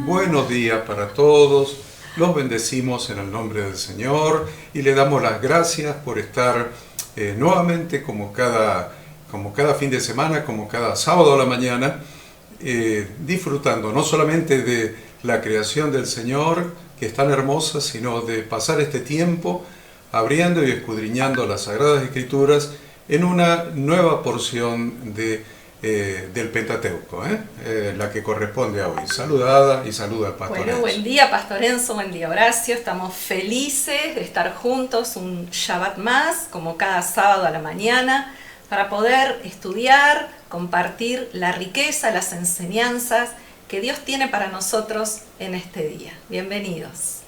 Buenos días para todos, los bendecimos en el nombre del Señor y le damos las gracias por estar nuevamente como cada fin de semana, como cada sábado a la mañana, disfrutando no solamente de la creación del Señor, que es tan hermosa, sino de pasar este tiempo abriendo y escudriñando las Sagradas Escrituras en una nueva porción del Pentateuco, la que corresponde a hoy. Saludada y saluda al Pastor Enzo. Bueno, buen día Pastor Enzo, buen día Horacio. Estamos felices de estar juntos un Shabbat más, como cada sábado a la mañana, para poder estudiar, compartir la riqueza, las enseñanzas que Dios tiene para nosotros en este día. Bienvenidos.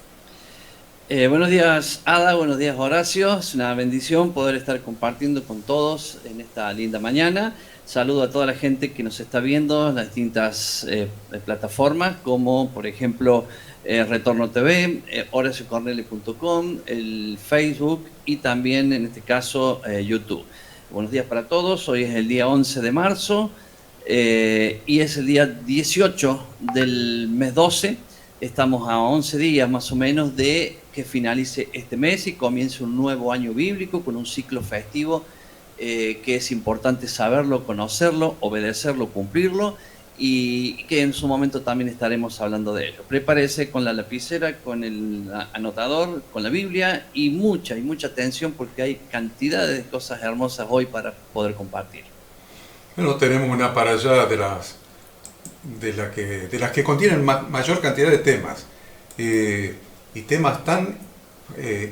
Buenos días Ada, buenos días Horacio. Es una bendición poder estar compartiendo con todos en esta linda mañana. Saludo a toda la gente que nos está viendo en las distintas plataformas, como por ejemplo Retorno TV, horaciocornelli.com, el Facebook y también en este caso YouTube. Buenos días para todos. Hoy es el día 11 de marzo y es el día 18 del mes 12. Estamos a 11 días más o menos de que finalice este mes y comience un nuevo año bíblico con un ciclo festivo que es importante saberlo, conocerlo, obedecerlo, cumplirlo y que en su momento también estaremos hablando de ello. Prepárese con la lapicera, con el anotador, con la Biblia y mucha atención porque hay cantidad de cosas hermosas hoy para poder compartir. Bueno, tenemos una para allá de las que contienen mayor cantidad de temas y temas tan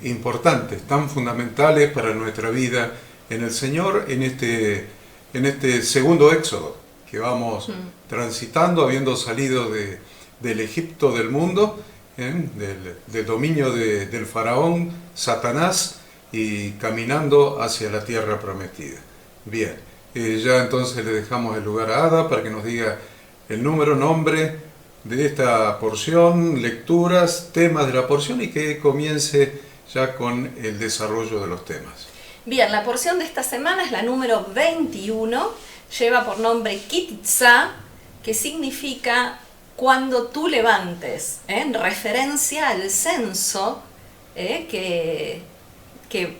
importantes, tan fundamentales para nuestra vida en el Señor, en este segundo éxodo que vamos transitando, habiendo salido del Egipto del mundo, del dominio del faraón Satanás y caminando hacia la tierra prometida. Bien, ya entonces le dejamos el lugar a Ada para que nos diga el nombre de esta porción, lecturas, temas de la porción y que comience ya con el desarrollo de los temas. Bien, la porción de esta semana es la número 21, lleva por nombre Kititza, que significa cuando tú levantes, en referencia al censo que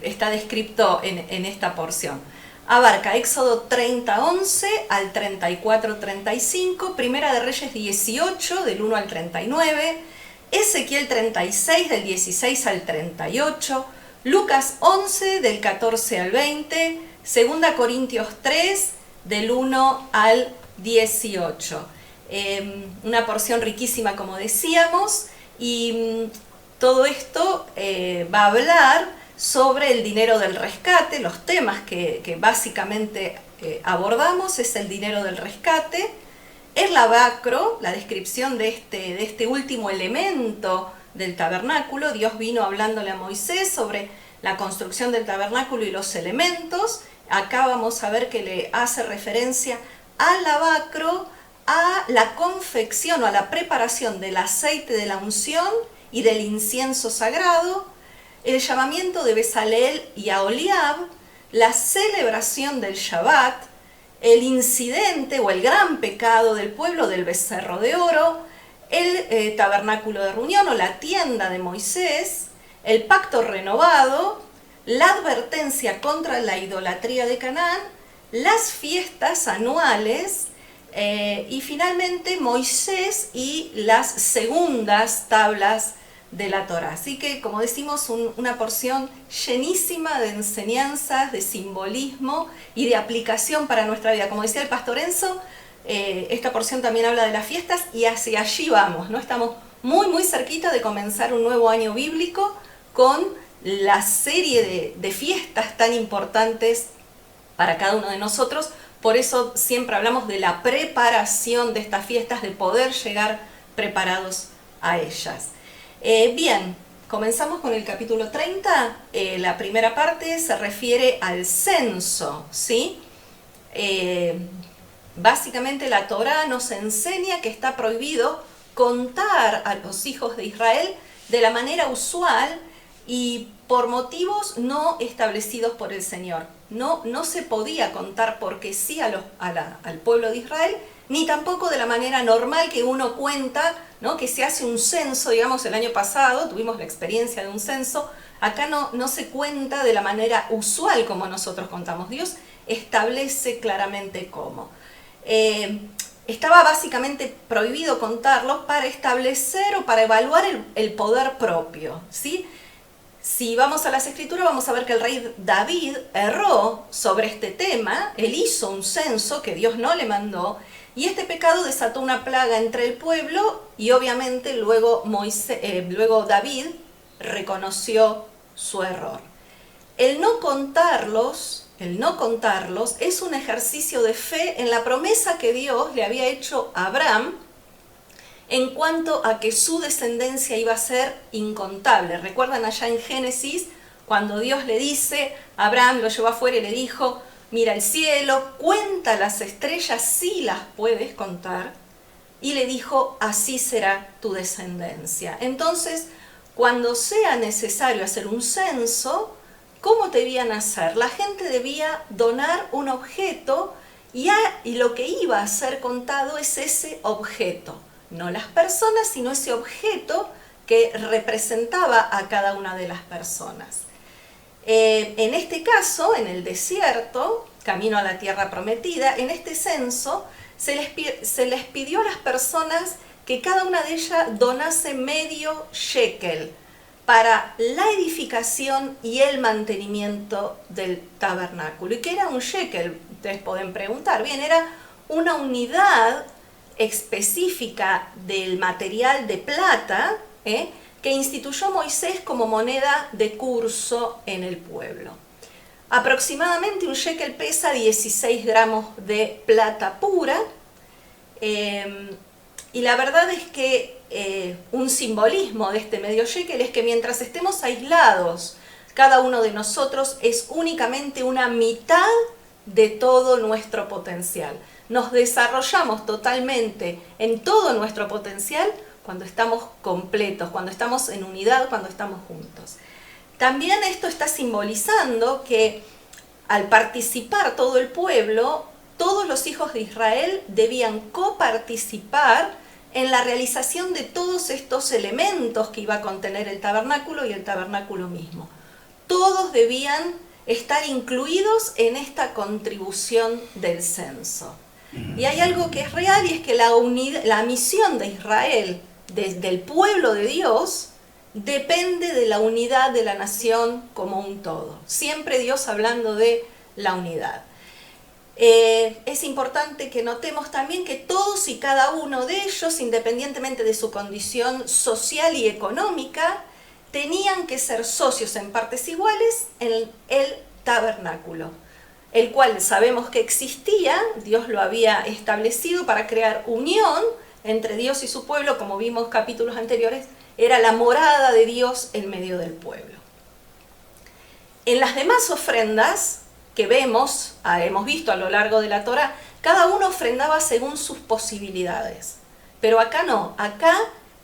está descrito en esta porción. Abarca Éxodo 30:11 al 34:35, Primera de Reyes 18 del 1 al 39, Ezequiel 36 del 16 al 38, Lucas 11 del 14 al 20, 2 Corintios 3 del 1 al 18. Una porción riquísima, como decíamos, y todo esto va a hablar sobre el dinero del rescate. Los temas que básicamente abordamos es el dinero del rescate, el lavacro, la descripción de este último elemento del tabernáculo. Dios vino hablándole a Moisés sobre la construcción del tabernáculo y los elementos. Acá vamos a ver que le hace referencia al lavacro, a la confección o a la preparación del aceite de la unción y del incienso sagrado, el llamamiento de Bezaleel y Aholiab, la celebración del Shabbat, el incidente o el gran pecado del pueblo del becerro de oro, el tabernáculo de reunión o la tienda de Moisés, el pacto renovado, la advertencia contra la idolatría de Canaán, las fiestas anuales y finalmente Moisés y las segundas tablas de la Torá. Así que, como decimos, una porción llenísima de enseñanzas, de simbolismo y de aplicación para nuestra vida. Como decía el Pastor Enzo, esta porción también habla de las fiestas y hacia allí vamos, ¿no? Estamos muy cerquita de comenzar un nuevo año bíblico con la serie de fiestas tan importantes para cada uno de nosotros. Por eso siempre hablamos de la preparación de estas fiestas, de poder llegar preparados a ellas. Bien, comenzamos con el capítulo 30. La primera parte se refiere al censo, ¿sí? Básicamente la Torá nos enseña que está prohibido contar a los hijos de Israel de la manera usual y por motivos no establecidos por el Señor. No se podía contar porque sí al pueblo de Israel ni tampoco de la manera normal que uno cuenta, ¿no? Que se hace un censo, digamos, el año pasado tuvimos la experiencia de un censo. Acá no se cuenta de la manera usual como nosotros contamos. Dios establece claramente cómo. Estaba básicamente prohibido contarlos para establecer o para evaluar el poder propio, ¿sí? Si vamos a las Escrituras, vamos a ver que el rey David erró sobre este tema. Él hizo un censo que Dios no le mandó, y este pecado desató una plaga entre el pueblo, y obviamente luego David reconoció su error. El no contarlos es un ejercicio de fe en la promesa que Dios le había hecho a Abraham en cuanto a que su descendencia iba a ser incontable. ¿Recuerdan allá en Génesis, cuando Dios le dice, Abraham lo llevó afuera y le dijo, mira el cielo, cuenta las estrellas si las puedes contar? Y le dijo, así será tu descendencia. Entonces, cuando sea necesario hacer un censo, ¿cómo debían hacer? La gente debía donar un objeto y lo que iba a ser contado es ese objeto. No las personas, sino ese objeto que representaba a cada una de las personas. En este caso, en el desierto, camino a la tierra prometida, en este censo se les pidió a las personas que cada una de ellas donase medio shekel para la edificación y el mantenimiento del tabernáculo. ¿Y qué era un shekel? Ustedes pueden preguntar. Bien, era una unidad específica del material de plata que instituyó Moisés como moneda de curso en el pueblo. Aproximadamente un shekel pesa 16 gramos de plata pura, y la verdad es que un simbolismo de este medio shekel es que mientras estemos aislados, cada uno de nosotros es únicamente una mitad de todo nuestro potencial. Nos desarrollamos totalmente en todo nuestro potencial cuando estamos completos, cuando estamos en unidad, cuando estamos juntos. También esto está simbolizando que al participar todo el pueblo, todos los hijos de Israel debían coparticipar en la realización de todos estos elementos que iba a contener el tabernáculo y el tabernáculo mismo. Todos debían estar incluidos en esta contribución del censo. Y hay algo que es real, y es que la misión de Israel, del pueblo de Dios, depende de la unidad de la nación como un todo. Siempre Dios hablando de la unidad. Es importante que notemos también que todos y cada uno de ellos, independientemente de su condición social y económica, tenían que ser socios en partes iguales en el tabernáculo, el cual sabemos que existía. Dios lo había establecido para crear unión entre Dios y su pueblo, como vimos capítulos anteriores, era la morada de Dios en medio del pueblo. En las demás ofrendas que hemos visto a lo largo de la Torá, cada uno ofrendaba según sus posibilidades. Pero acá no, acá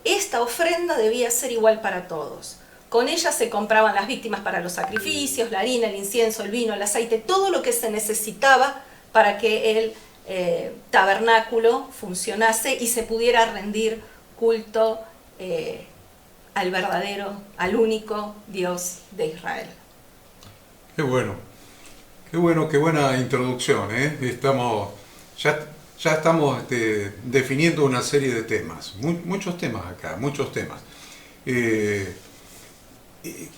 esta ofrenda debía ser igual para todos. Con ella se compraban las víctimas para los sacrificios, la harina, el incienso, el vino, el aceite, todo lo que se necesitaba para que el tabernáculo funcionase y se pudiera rendir culto al verdadero, al único Dios de Israel. Qué bueno, qué buena introducción, ¿eh? Ya estamos definiendo una serie de temas, muchos temas acá, muchos temas.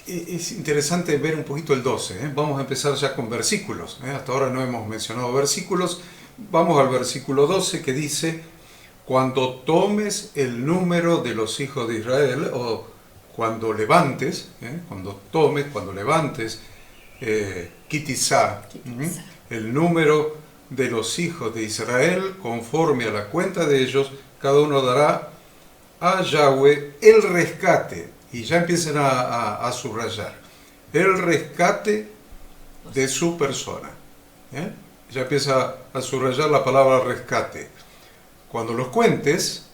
Es interesante ver un poquito el 12, ¿eh? Vamos a empezar ya con versículos, ¿eh? Hasta ahora no hemos mencionado versículos. Vamos al versículo 12 que dice: cuando tomes el número de los hijos de Israel, o cuando levantes, cuando levantes, Kitizá, el número de los hijos de Israel, conforme a la cuenta de ellos, cada uno dará a Yahweh el rescate. Y ya empiezan a subrayar el rescate de su persona. Ya empieza a subrayar la palabra rescate. Cuando los cuentes,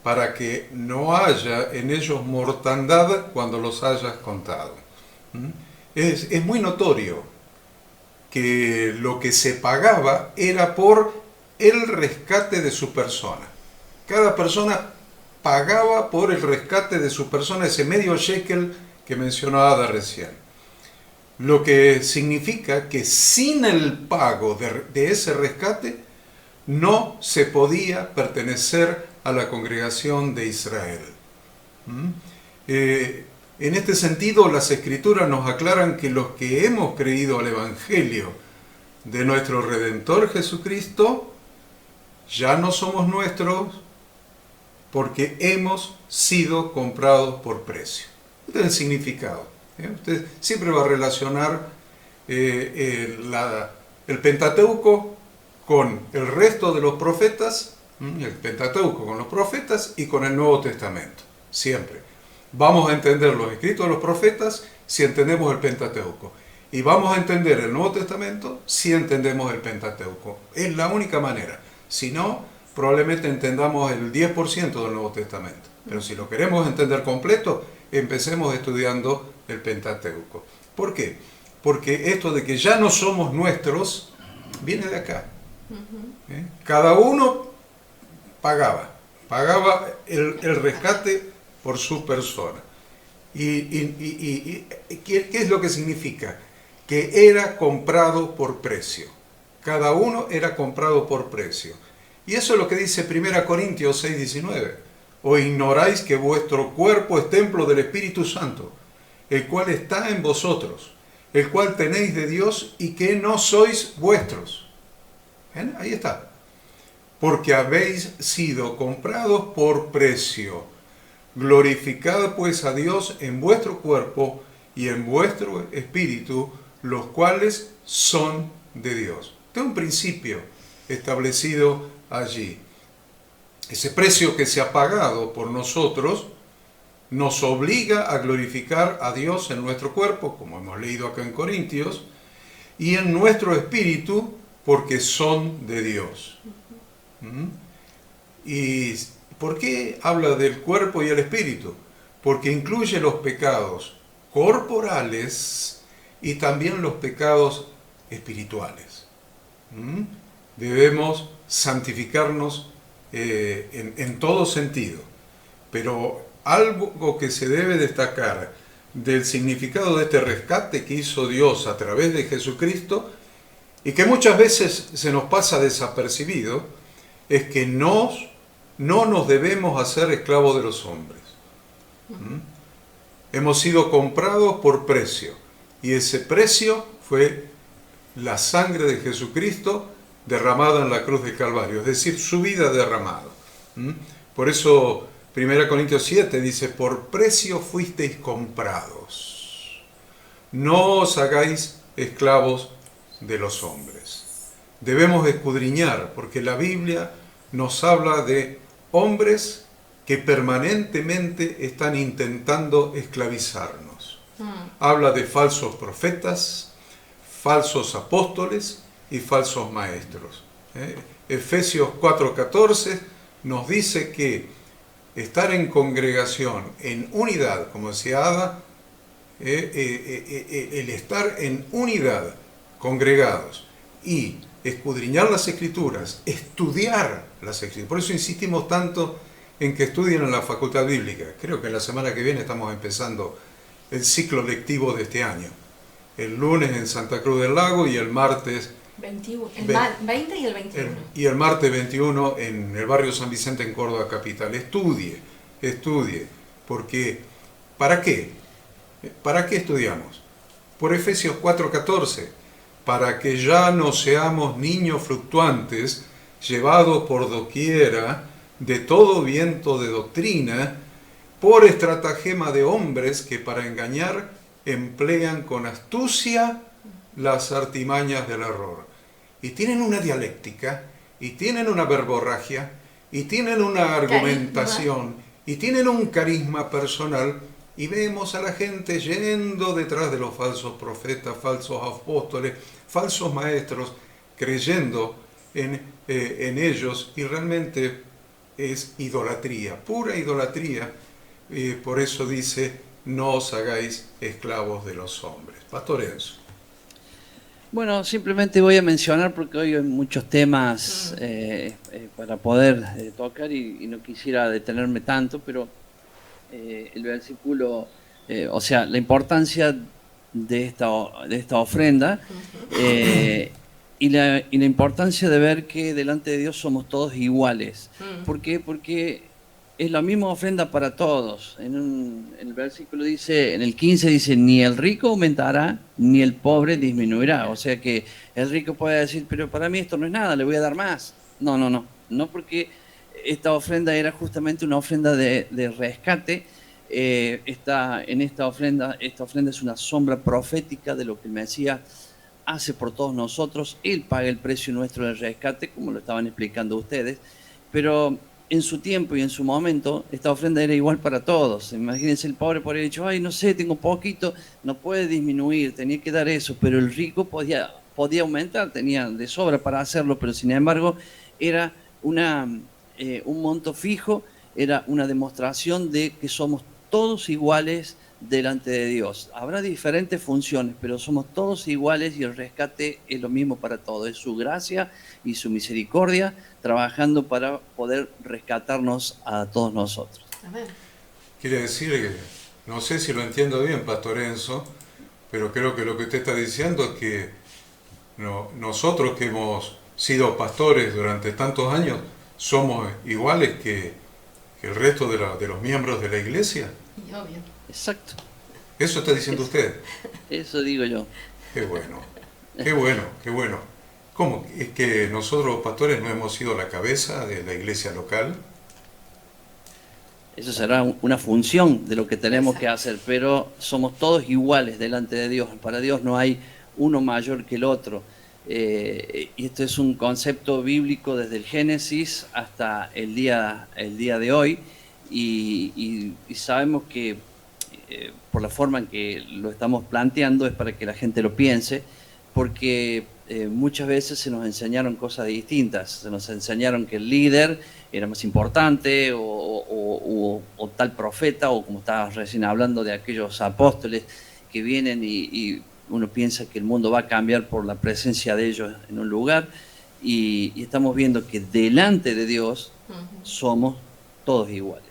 para que no haya en ellos mortandad cuando los hayas contado. Es muy notorio que lo que se pagaba era por el rescate de su persona. Cada persona pagaba por el rescate de su persona ese medio shekel que mencionaba Ada recién. Lo que significa que sin el pago de ese rescate no se podía pertenecer a la congregación de Israel. En este sentido, las Escrituras nos aclaran que los que hemos creído al Evangelio de nuestro Redentor Jesucristo, ya no somos nuestros porque hemos sido comprados por precio. Este es el significado. Usted siempre va a relacionar el Pentateuco con el resto de los profetas, el Pentateuco con los profetas y con el Nuevo Testamento. Siempre. Vamos a entender los escritos de los profetas si entendemos el Pentateuco. Y vamos a entender el Nuevo Testamento si entendemos el Pentateuco. Es la única manera. Si no, probablemente entendamos el 10% del Nuevo Testamento. Pero si lo queremos entender completo, empecemos estudiando el Pentateuco. ¿Por qué? Porque esto de que ya no somos nuestros, viene de acá. Cada uno pagaba el rescate por su persona. ¿Y qué es lo que significa? Que era comprado por precio. Cada uno era comprado por precio. Y eso es lo que dice 1 Corintios 6:19. ¿O ignoráis que vuestro cuerpo es templo del Espíritu Santo, el cual está en vosotros, el cual tenéis de Dios y que no sois vuestros? ¿Ven? Ahí está. Porque habéis sido comprados por precio. Glorificad pues a Dios en vuestro cuerpo y en vuestro espíritu, los cuales son de Dios. Este es un principio establecido allí. Ese precio que se ha pagado por nosotros nos obliga a glorificar a Dios en nuestro cuerpo, como hemos leído acá en Corintios, y en nuestro espíritu, porque son de Dios. ¿Y por qué habla del cuerpo y el espíritu? Porque incluye los pecados corporales y también los pecados espirituales. Debemos santificarnos en todo sentido. Pero algo que se debe destacar del significado de este rescate que hizo Dios a través de Jesucristo y que muchas veces se nos pasa desapercibido, es que no nos debemos hacer esclavos de los hombres. Hemos sido comprados por precio, y ese precio fue la sangre de Jesucristo derramada en la cruz del Calvario, es decir, su vida derramada. Por eso 1 Corintios 7 dice, por precio fuisteis comprados, no os hagáis esclavos de los hombres. Debemos escudriñar, porque la Biblia nos habla de hombres que permanentemente están intentando esclavizarnos. Habla de falsos profetas, falsos apóstoles y falsos maestros. Efesios 4:14 nos dice que estar en congregación, en unidad, como decía Ada, el estar en unidad, congregados, y escudriñar las Escrituras, estudiar las Escrituras. Por eso insistimos tanto en que estudien en la Facultad Bíblica. Creo que la semana que viene estamos empezando el ciclo lectivo de este año. El lunes en Santa Cruz del Lago y el martes 21, el 20 y el 21. Y el martes 21 en el barrio San Vicente en Córdoba capital. Estudie, porque ¿para qué? ¿Para qué estudiamos? Por Efesios 4:14, para que ya no seamos niños fluctuantes, llevados por doquiera de todo viento de doctrina, por estratagema de hombres que para engañar emplean con astucia las artimañas del error. Y tienen una dialéctica, y tienen una verborragia, y tienen una argumentación, y tienen un carisma personal, y vemos a la gente yendo detrás de los falsos profetas, falsos apóstoles, falsos maestros, creyendo en ellos, y realmente es idolatría, pura idolatría. Por eso dice, no os hagáis esclavos de los hombres. Pastor Enzo. Bueno, simplemente voy a mencionar porque hoy hay muchos temas para poder tocar y no quisiera detenerme tanto, pero el versículo, o sea, la importancia de esta ofrenda y la importancia de ver que delante de Dios somos todos iguales. ¿Por qué? Porque es la misma ofrenda para todos. En el versículo dice, en el 15 dice, ni el rico aumentará, ni el pobre disminuirá. O sea que el rico puede decir, pero para mí esto no es nada, le voy a dar más. No porque esta ofrenda era justamente una ofrenda de rescate. En esta ofrenda es una sombra profética de lo que el Mesías hace por todos nosotros. Él paga el precio nuestro del rescate, como lo estaban explicando ustedes, pero en su tiempo y en su momento, esta ofrenda era igual para todos. Imagínense, el pobre por haber dicho, ay, no sé, tengo poquito, no puede disminuir, tenía que dar eso, pero el rico podía aumentar, tenía de sobra para hacerlo, pero sin embargo era un monto fijo, era una demostración de que somos todos iguales delante de Dios. Habrá diferentes funciones, pero somos todos iguales y el rescate es lo mismo para todos. Es su gracia y su misericordia trabajando para poder rescatarnos a todos nosotros. Amén. Quiere decir que, no sé si lo entiendo bien, Pastor Enzo, pero creo que lo que usted está diciendo es que nosotros que hemos sido pastores durante tantos años somos iguales que el resto de los miembros de la iglesia. Y obvio. Exacto. ¿Eso está diciendo usted? Eso digo yo. Qué bueno, qué bueno, qué bueno. ¿Cómo? ¿Es que nosotros los pastores no hemos sido la cabeza de la iglesia local? Eso será una función de lo que tenemos que hacer, pero somos todos iguales delante de Dios. Para Dios no hay uno mayor que el otro. Y esto es un concepto bíblico desde el Génesis hasta el día de hoy. Y sabemos que por la forma en que lo estamos planteando es para que la gente lo piense, porque muchas veces se nos enseñaron cosas distintas. Se nos enseñaron que el líder era más importante o tal profeta, o como estabas recién hablando de aquellos apóstoles que vienen y uno piensa que el mundo va a cambiar por la presencia de ellos en un lugar, y estamos viendo que delante de Dios somos todos iguales.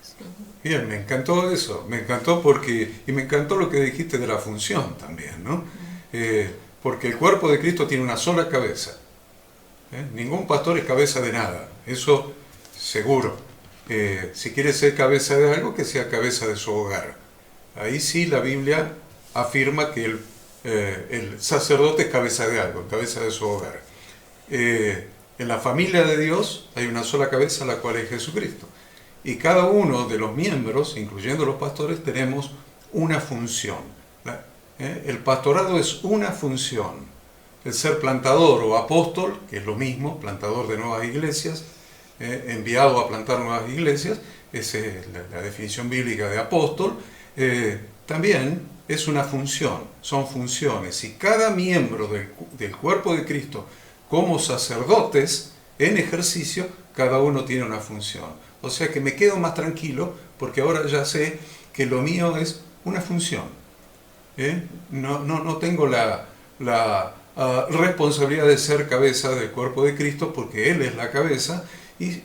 Bien, me encantó eso, me encantó y me encantó lo que dijiste de la función también, ¿no? Porque el cuerpo de Cristo tiene una sola cabeza. Ningún pastor es cabeza de nada, eso seguro. Si quiere ser cabeza de algo, que sea cabeza de su hogar. Ahí sí la Biblia afirma que el sacerdote es cabeza de algo, cabeza de su hogar. En la familia de Dios hay una sola cabeza, la cual es Jesucristo. Y cada uno de los miembros, incluyendo los pastores, tenemos una función. El pastorado es una función. El ser plantador o apóstol, que es lo mismo, plantador de nuevas iglesias, enviado a plantar nuevas iglesias, esa es la definición bíblica de apóstol, también es una función, son funciones. Y cada miembro del cuerpo de Cristo, como sacerdotes en ejercicio, cada uno tiene una función. O sea que me quedo más tranquilo porque ahora ya sé que lo mío es una función. No tengo la responsabilidad de ser cabeza del cuerpo de Cristo porque Él es la cabeza y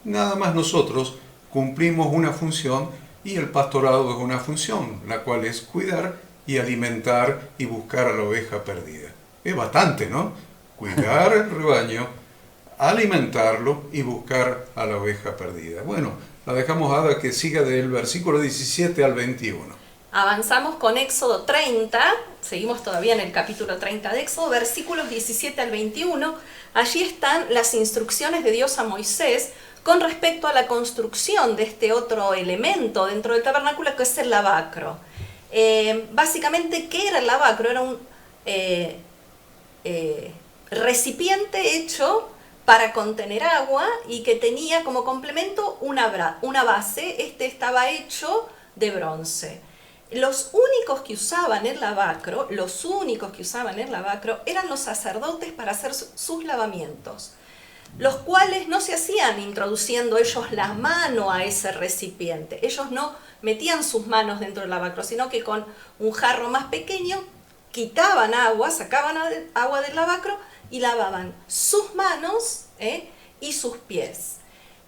nada más nosotros cumplimos una función y el pastorado es una función, la cual es cuidar y alimentar y buscar a la oveja perdida. Es bastante, ¿no? Cuidar el rebaño, alimentarlo y buscar a la oveja perdida. Bueno, la dejamos a Ada que siga del versículo 17 al 21. Avanzamos con Éxodo 30, seguimos todavía en el capítulo 30 de Éxodo, versículos 17 al 21. Allí están las instrucciones de Dios a Moisés con respecto a la construcción de este otro elemento dentro del tabernáculo, que es el lavacro. Básicamente, ¿qué era el lavacro? Era un recipiente hecho para contener agua y que tenía como complemento una base. Este estaba hecho de bronce. Los únicos que usaban el lavacro eran los sacerdotes para hacer sus lavamientos, los cuales no se hacían introduciendo ellos la mano a ese recipiente. Ellos no metían sus manos dentro del lavacro, sino que con un jarro más pequeño quitaban agua, sacaban agua del lavacro y lavaban sus manos y sus pies.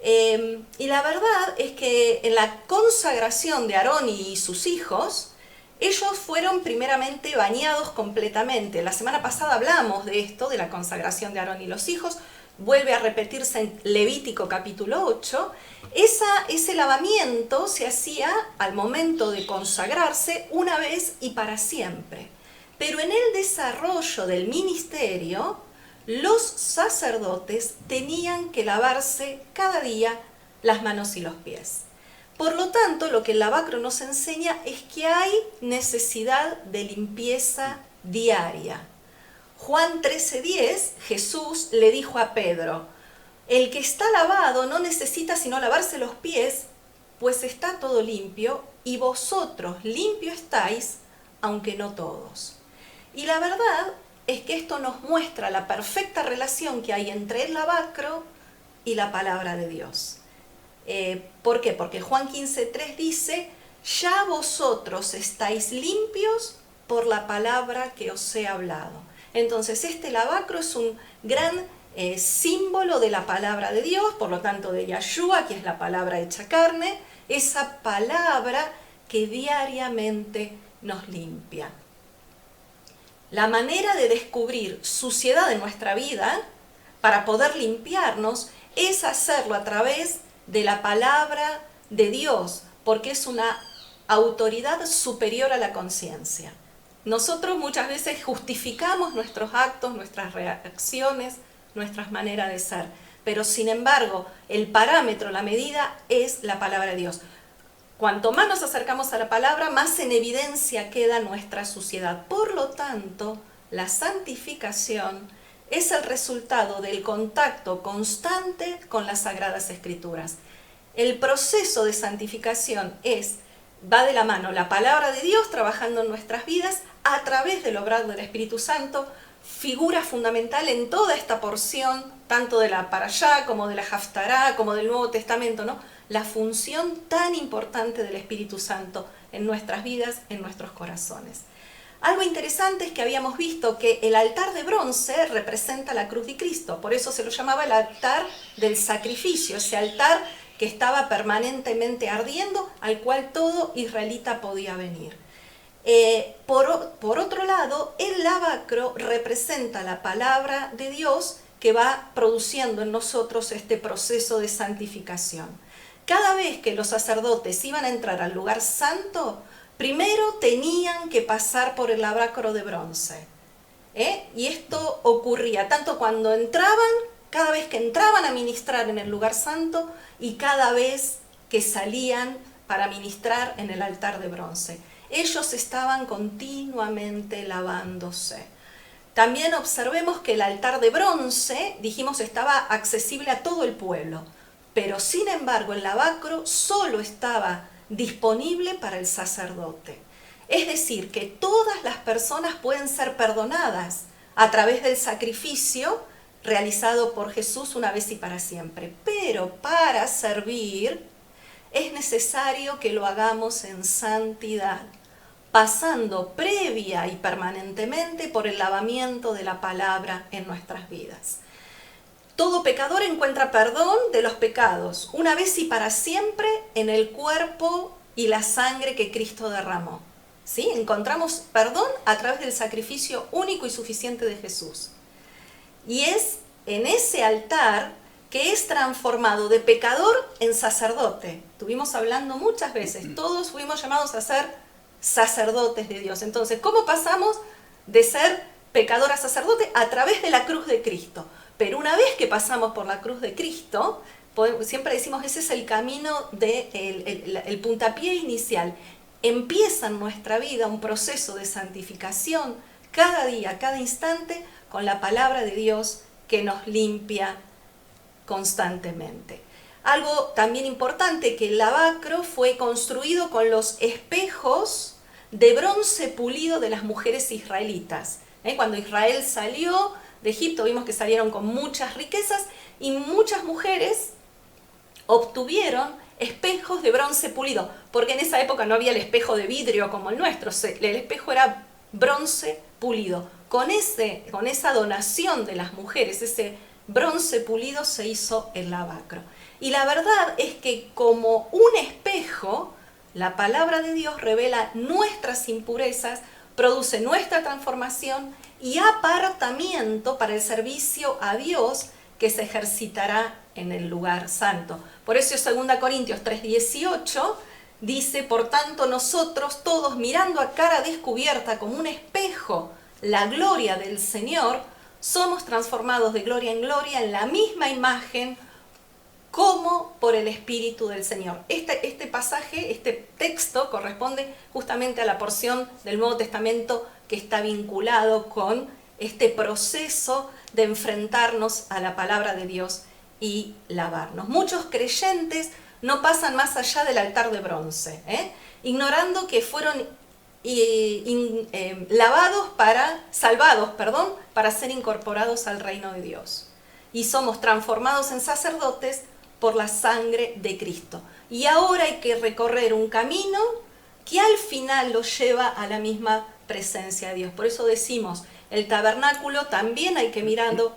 Y la verdad es que en la consagración de Aarón y sus hijos, ellos fueron primeramente bañados completamente. La semana pasada hablamos de esto, de la consagración de Aarón y los hijos. Vuelve a repetirse en Levítico capítulo 8. Ese lavamiento se hacía al momento de consagrarse una vez y para siempre. Pero en el desarrollo del ministerio, los sacerdotes tenían que lavarse cada día las manos y los pies. Por lo tanto, lo que el lavacro nos enseña es que hay necesidad de limpieza diaria. Juan 13:10, Jesús le dijo a Pedro, el que está lavado no necesita sino lavarse los pies, pues está todo limpio, y vosotros limpio estáis, aunque no todos. Y la verdad es que esto nos muestra la perfecta relación que hay entre el lavacro y la palabra de Dios. ¿Por qué? Porque Juan 15:3 dice, ya vosotros estáis limpios por la palabra que os he hablado. Entonces este lavacro es un gran símbolo de la palabra de Dios, por lo tanto de Yahshua, que es la palabra hecha carne, esa palabra que diariamente nos limpia. La manera de descubrir suciedad en nuestra vida, para poder limpiarnos, es hacerlo a través de la palabra de Dios, porque es una autoridad superior a la conciencia. Nosotros muchas veces justificamos nuestros actos, nuestras reacciones, nuestras maneras de ser, pero sin embargo, el parámetro, la medida es la palabra de Dios. Cuanto más nos acercamos a la palabra, más en evidencia queda nuestra suciedad. Por lo tanto, la santificación es el resultado del contacto constante con las Sagradas Escrituras. El proceso de santificación va de la mano la palabra de Dios trabajando en nuestras vidas a través del obrar del Espíritu Santo, figura fundamental en toda esta porción, tanto de la Parashá como de la Haftará, como del Nuevo Testamento, ¿no? La función tan importante del Espíritu Santo en nuestras vidas, en nuestros corazones. Algo interesante es que habíamos visto que el altar de bronce representa la cruz de Cristo, por eso se lo llamaba el altar del sacrificio, ese altar que estaba permanentemente ardiendo, al cual todo israelita podía venir. Por otro lado, el lavacro representa la palabra de Dios que va produciendo en nosotros este proceso de santificación. Cada vez que los sacerdotes iban a entrar al lugar santo, primero tenían que pasar por el lavacro de bronce. Y esto ocurría tanto cuando entraban, cada vez que entraban a ministrar en el lugar santo y cada vez que salían para ministrar en el altar de bronce. Ellos estaban continuamente lavándose. También observemos que el altar de bronce, dijimos, estaba accesible a todo el pueblo, pero sin embargo el lavacro solo estaba disponible para el sacerdote. Es decir, que todas las personas pueden ser perdonadas a través del sacrificio realizado por Jesús una vez y para siempre. Pero para servir es necesario que lo hagamos en santidad, pasando previa y permanentemente por el lavamiento de la palabra en nuestras vidas. Todo pecador encuentra perdón de los pecados, una vez y para siempre, en el cuerpo y la sangre que Cristo derramó. ¿Sí? Encontramos perdón a través del sacrificio único y suficiente de Jesús. Y es en ese altar que es transformado de pecador en sacerdote. Estuvimos hablando muchas veces, todos fuimos llamados a ser sacerdotes de Dios. Entonces, ¿cómo pasamos de ser pecador a sacerdote? A través de la cruz de Cristo. Pero una vez que pasamos por la cruz de Cristo, siempre decimos, ese es el camino, el puntapié inicial. Empieza en nuestra vida un proceso de santificación cada día, cada instante, con la palabra de Dios que nos limpia constantemente. Algo también importante, que el lavacro fue construido con los espejos de bronce pulido de las mujeres israelitas. Cuando Israel salió de Egipto, vimos que salieron con muchas riquezas y muchas mujeres obtuvieron espejos de bronce pulido, porque en esa época no había el espejo de vidrio como el nuestro, el espejo era bronce pulido. Con esa donación de las mujeres, ese bronce pulido, se hizo el lavacro. Y la verdad es que como un espejo, la palabra de Dios revela nuestras impurezas, produce nuestra transformación y apartamiento para el servicio a Dios que se ejercitará en el lugar santo. Por eso 2 Corintios 3:18 dice: por tanto nosotros todos, mirando a cara descubierta como un espejo la gloria del Señor, somos transformados de gloria en gloria en la misma imagen como por el Espíritu del Señor. Este pasaje, este texto, corresponde justamente a la porción del Nuevo Testamento que está vinculado con este proceso de enfrentarnos a la palabra de Dios y lavarnos. Muchos creyentes no pasan más allá del altar de bronce, ignorando que fueron salvados para ser incorporados al reino de Dios. Y somos transformados en sacerdotes por la sangre de Cristo. Y ahora hay que recorrer un camino que al final los lleva a la misma presencia de Dios. Por eso decimos, el tabernáculo también hay que mirarlo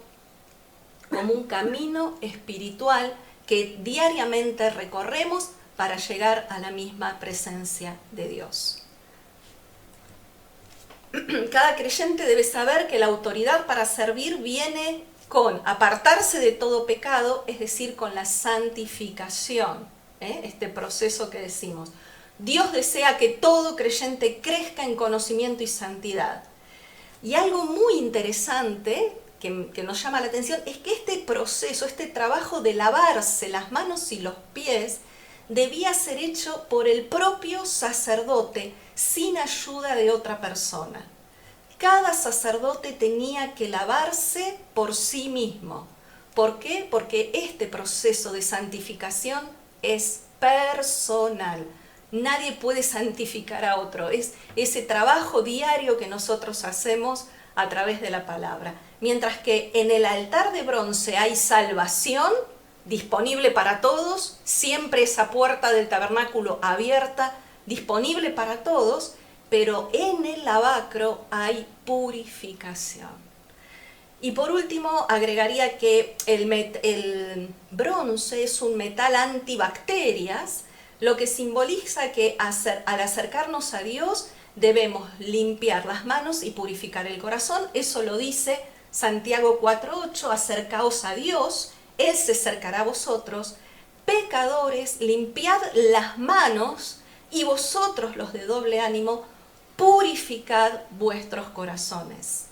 como un camino espiritual que diariamente recorremos para llegar a la misma presencia de Dios. Cada creyente debe saber que la autoridad para servir viene con apartarse de todo pecado, es decir, con la santificación, este proceso que decimos. Dios desea que todo creyente crezca en conocimiento y santidad. Y algo muy interesante que nos llama la atención es que este proceso, este trabajo de lavarse las manos y los pies, debía ser hecho por el propio sacerdote sin ayuda de otra persona. Cada sacerdote tenía que lavarse por sí mismo. ¿Por qué? Porque este proceso de santificación es personal. Nadie puede santificar a otro. Es ese trabajo diario que nosotros hacemos a través de la palabra. Mientras que en el altar de bronce hay salvación disponible para todos, siempre esa puerta del tabernáculo abierta, disponible para todos, pero en el lavacro hay purificación. Y por último, agregaría que el bronce es un metal antibacterias, lo que simboliza que al acercarnos a Dios debemos limpiar las manos y purificar el corazón. Eso lo dice Santiago 4:8, acercaos a Dios, Él se acercará a vosotros. Pecadores, limpiad las manos, y vosotros los de doble ánimo, purificad vuestros corazones.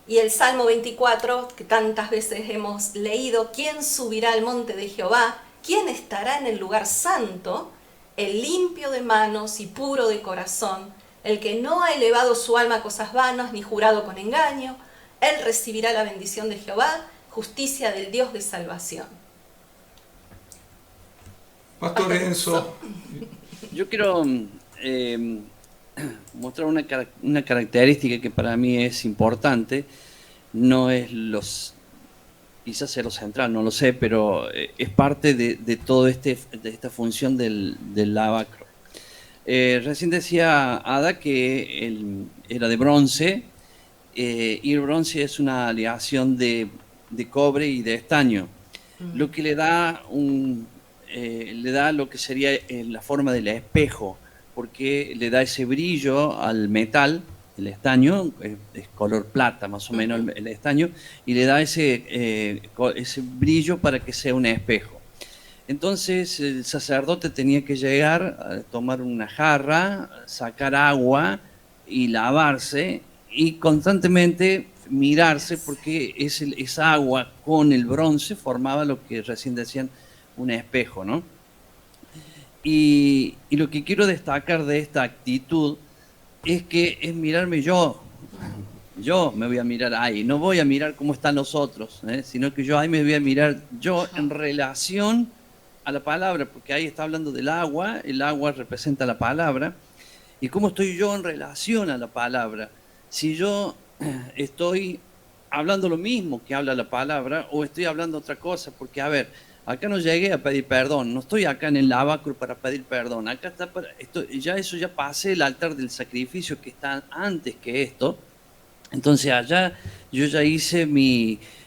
Y el Salmo 24, que tantas veces hemos leído: ¿quién subirá al monte de Jehová? ¿Quién estará en el lugar santo? El limpio de manos y puro de corazón, el que no ha elevado su alma a cosas vanas ni jurado con engaño. Él recibirá la bendición de Jehová, justicia del Dios de salvación. Pastor Enzo. Yo quiero mostrar una característica que para mí es importante. No es quizás sea lo central, no lo sé, pero es parte de todo de esta función del lavacro. Recién decía Ada que era de bronce, y el bronce es una aleación de cobre y de estaño, lo que le da lo que sería la forma del espejo, porque le da ese brillo al metal. El estaño es color plata más o menos el estaño, y le da ese brillo para que sea un espejo. Entonces el sacerdote tenía que llegar a tomar una jarra, sacar agua y lavarse, y constantemente mirarse, porque esa agua con el bronce formaba lo que recién decían un espejo, ¿no? Y lo que quiero destacar de esta actitud es que es mirarme yo me voy a mirar ahí, no voy a mirar cómo están los otros, sino que yo ahí me voy a mirar yo en relación a la palabra, porque ahí está hablando del agua, el agua representa la palabra, y cómo estoy yo en relación a la palabra. Si yo estoy hablando lo mismo que habla la palabra, o estoy hablando otra cosa, porque a ver, acá no llegué a pedir perdón, no estoy acá en el lavacro para pedir perdón, acá está ya pasé el altar del sacrificio que está antes que esto, Entonces allá yo ya hice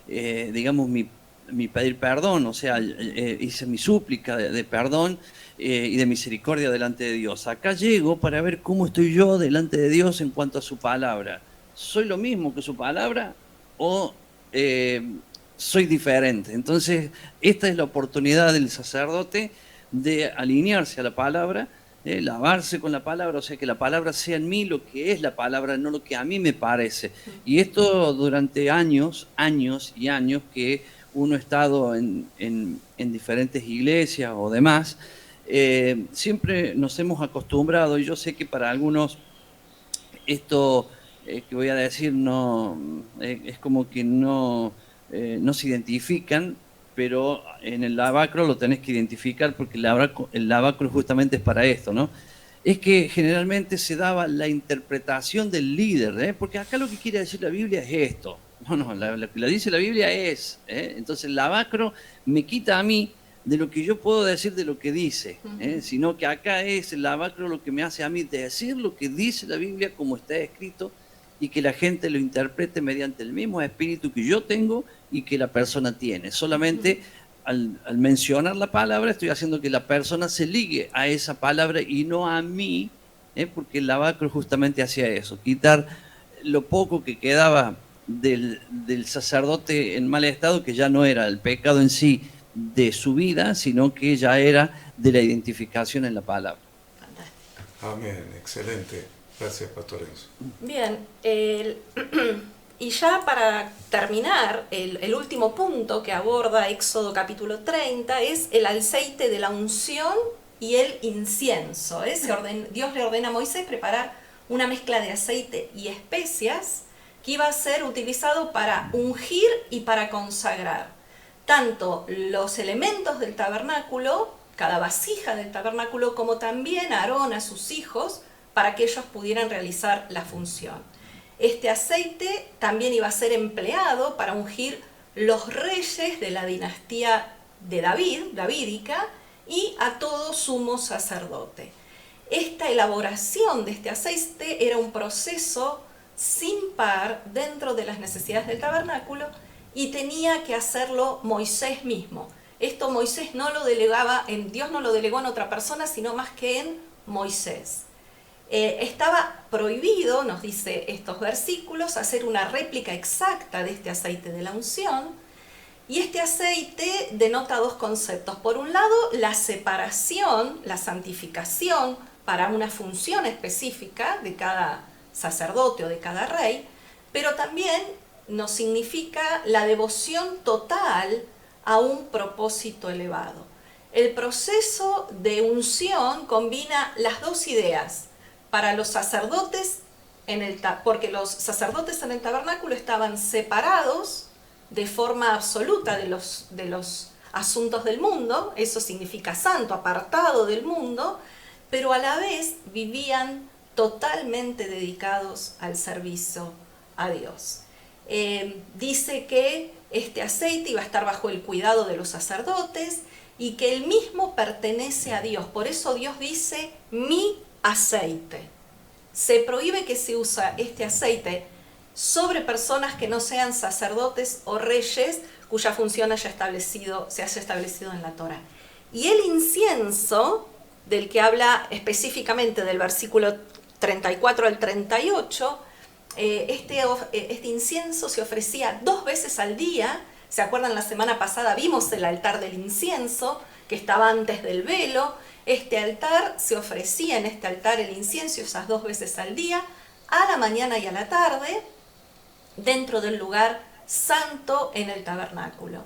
digamos, mi pedir perdón, o sea, hice mi súplica de perdón y de misericordia delante de Dios. Acá llego para ver cómo estoy yo delante de Dios en cuanto a su palabra. ¿Soy lo mismo que su palabra o soy diferente? Entonces, esta es la oportunidad del sacerdote de alinearse a la palabra, lavarse con la palabra, o sea, que la palabra sea en mí lo que es la palabra, no lo que a mí me parece. Y esto durante años y años que uno ha estado en diferentes iglesias o demás, siempre nos hemos acostumbrado, y yo sé que para algunos esto que voy a decir no es como que no se identifican, pero en el lavacro lo tenés que identificar porque el lavacro justamente es para esto, ¿no? Es que generalmente se daba la interpretación del líder, porque acá lo que quiere decir la Biblia es esto. No, lo que dice la Biblia es, entonces el lavacro me quita a mí de lo que yo puedo decir de lo que dice, sino que acá es el lavacro lo que me hace a mí decir lo que dice la Biblia como está escrito y que la gente lo interprete mediante el mismo espíritu que yo tengo y que la persona tiene. Solamente al mencionar la palabra estoy haciendo que la persona se ligue a esa palabra y no a mí, porque el lavacro justamente hacía eso, quitar lo poco que quedaba del sacerdote en mal estado, que ya no era el pecado en sí de su vida, sino que ya era de la identificación en la palabra. Amén, excelente. Gracias, Pastor Enzo. Bien, y ya para terminar, el último punto que aborda Éxodo capítulo 30 es el aceite de la unción y el incienso. Dios le ordena a Moisés preparar una mezcla de aceite y especias que iba a ser utilizado para ungir y para consagrar tanto los elementos del tabernáculo, cada vasija del tabernáculo, como también a Aarón, a sus hijos, para que ellos pudieran realizar la función. Este aceite también iba a ser empleado para ungir los reyes de la dinastía de davídica, y a todo sumo sacerdote. Esta elaboración de este aceite era un proceso sin par dentro de las necesidades del tabernáculo y tenía que hacerlo Moisés mismo. Esto Moisés no lo delegaba, Dios no lo delegó en otra persona, sino más que en Moisés. Estaba prohibido, nos dice estos versículos, hacer una réplica exacta de este aceite de la unción. Y este aceite denota dos conceptos. Por un lado, la separación, la santificación para una función específica de cada sacerdote o de cada rey, pero también nos significa la devoción total a un propósito elevado. El proceso de unción combina las dos ideas. Para los sacerdotes, porque los sacerdotes en el tabernáculo estaban separados de forma absoluta de los asuntos del mundo, eso significa santo, apartado del mundo, pero a la vez vivían totalmente dedicados al servicio a Dios. Dice que este aceite iba a estar bajo el cuidado de los sacerdotes y que el mismo pertenece a Dios. Por eso Dios dice, mi aceite. Se prohíbe que se use este aceite sobre personas que no sean sacerdotes o reyes cuya función se haya establecido en la Torá. Y el incienso, del que habla específicamente del versículo 34 al 38, este incienso se ofrecía 2 veces al día. ¿Se acuerdan? La semana pasada vimos el altar del incienso, que estaba antes del velo. Este altar, se ofrecía en este altar el incienso esas 2 veces al día, a la mañana y a la tarde, dentro del lugar santo en el tabernáculo.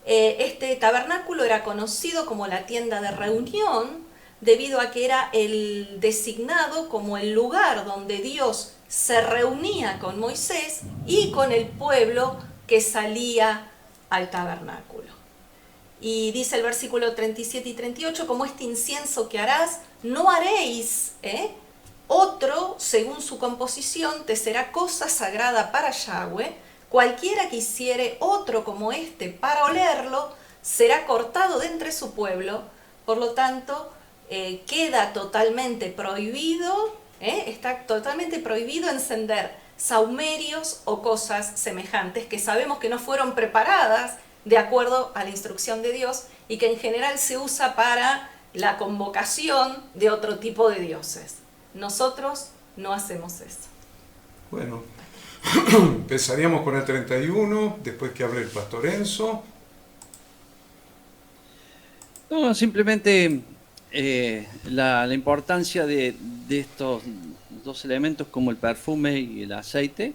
Este tabernáculo era conocido como la tienda de reunión, debido a que era el designado como el lugar donde Dios se reunía con Moisés y con el pueblo que salía al tabernáculo. Y dice el versículo 37 y 38, como este incienso que harás, no haréis otro según su composición, te será cosa sagrada para Yahweh. Cualquiera que hiciere otro como este para olerlo, será cortado de entre su pueblo. Por lo tanto, queda totalmente prohibido, está totalmente prohibido encender saumerios o cosas semejantes que sabemos que no fueron preparadas de acuerdo a la instrucción de Dios y que en general se usa para la convocación de otro tipo de dioses. Nosotros no hacemos eso. Bueno, empezaríamos con el 31, después que hable el pastor Enzo. No, simplemente la importancia de estos dos elementos como el perfume y el aceite,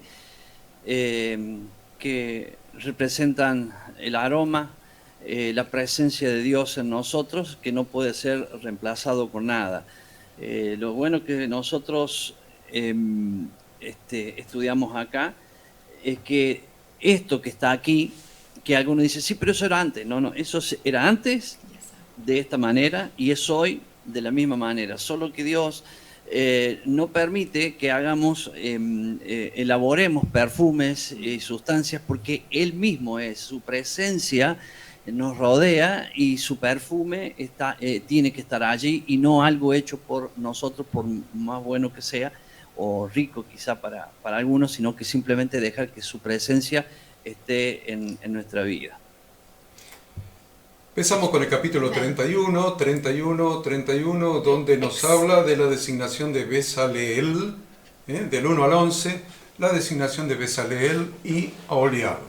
que representan el aroma, la presencia de Dios en nosotros, que no puede ser reemplazado con nada. Lo bueno que nosotros estudiamos acá es que esto que está aquí, que algunos dicen, sí, pero eso era antes. No, eso era antes de esta manera y es hoy de la misma manera. Solo que Dios no permite que hagamos, elaboremos perfumes y sustancias porque Él mismo es, su presencia nos rodea y su perfume tiene que estar allí y no algo hecho por nosotros, por más bueno que sea o rico quizá para algunos, sino que simplemente dejar que su presencia esté en nuestra vida. Empezamos con el capítulo 31, donde nos habla de la designación de Bezaleel, del 1 al 11, la designación de Bezaleel y Aholiab.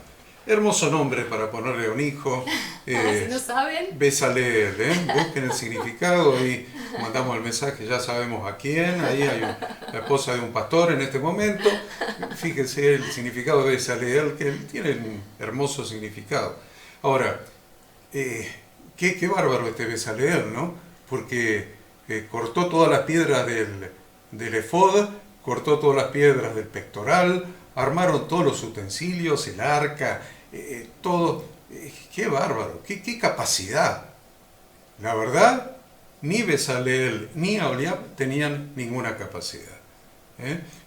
Hermoso nombre para ponerle a un hijo. Si no saben. Bezaleel, busquen el significado y mandamos el mensaje, ya sabemos a quién. Ahí hay la esposa de un pastor en este momento. Fíjense el significado de Bezaleel, que tiene un hermoso significado. Ahora, qué bárbaro este Bezaleel, ¿no? Porque cortó todas las piedras del efod, cortó todas las piedras del pectoral, armaron todos los utensilios, el arca, todo. Qué bárbaro, qué capacidad. La verdad, ni Bezaleel ni Aholiab tenían ninguna capacidad.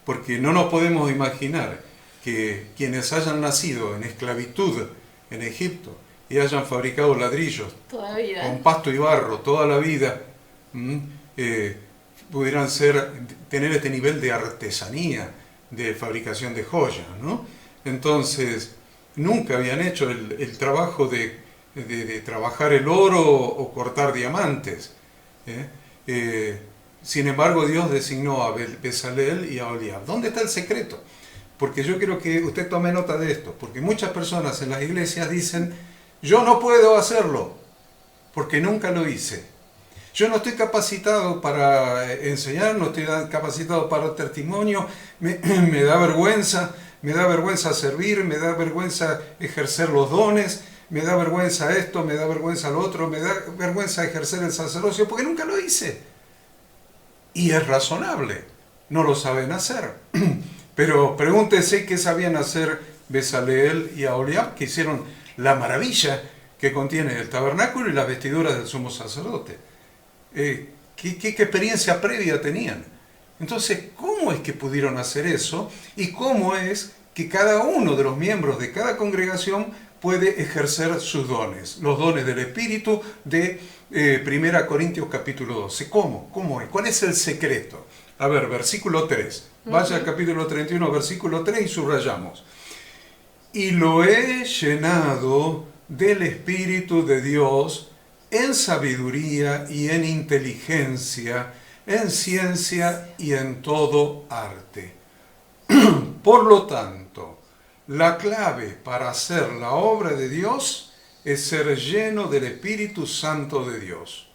Porque no nos podemos imaginar que quienes hayan nacido en esclavitud en Egipto y hayan fabricado ladrillos con pasto y barro toda la vida, pudieran tener este nivel de artesanía, de fabricación de joyas, ¿no? Entonces, nunca habían hecho el trabajo de trabajar el oro o cortar diamantes. Sin embargo, Dios designó a Bezaleel y a Aholiab. ¿Dónde está el secreto? Porque yo quiero que usted tome nota de esto, porque muchas personas en las iglesias dicen, yo no puedo hacerlo, porque nunca lo hice. Yo no estoy capacitado para enseñar, no estoy capacitado para el testimonio, me da vergüenza servir, me da vergüenza ejercer los dones, me da vergüenza esto, me da vergüenza lo otro, me da vergüenza ejercer el sacerdocio, porque nunca lo hice. Y es razonable, no lo saben hacer. Pero pregúntese qué sabían hacer Bezaleel y Aholiab, que hicieron la maravilla que contiene el tabernáculo y las vestiduras del sumo sacerdote. ¿Qué experiencia previa tenían? Entonces, ¿cómo es que pudieron hacer eso? ¿Y cómo es que cada uno de los miembros de cada congregación puede ejercer sus dones? Los dones del Espíritu de 1 Corintios capítulo 12. ¿Cómo es? ¿Cuál es el secreto? A ver, versículo 3. Vaya al capítulo 31, versículo 3 y subrayamos. Y lo he llenado del Espíritu de Dios en sabiduría y en inteligencia, en ciencia y en todo arte. Por lo tanto, la clave para hacer la obra de Dios es ser lleno del Espíritu Santo de Dios.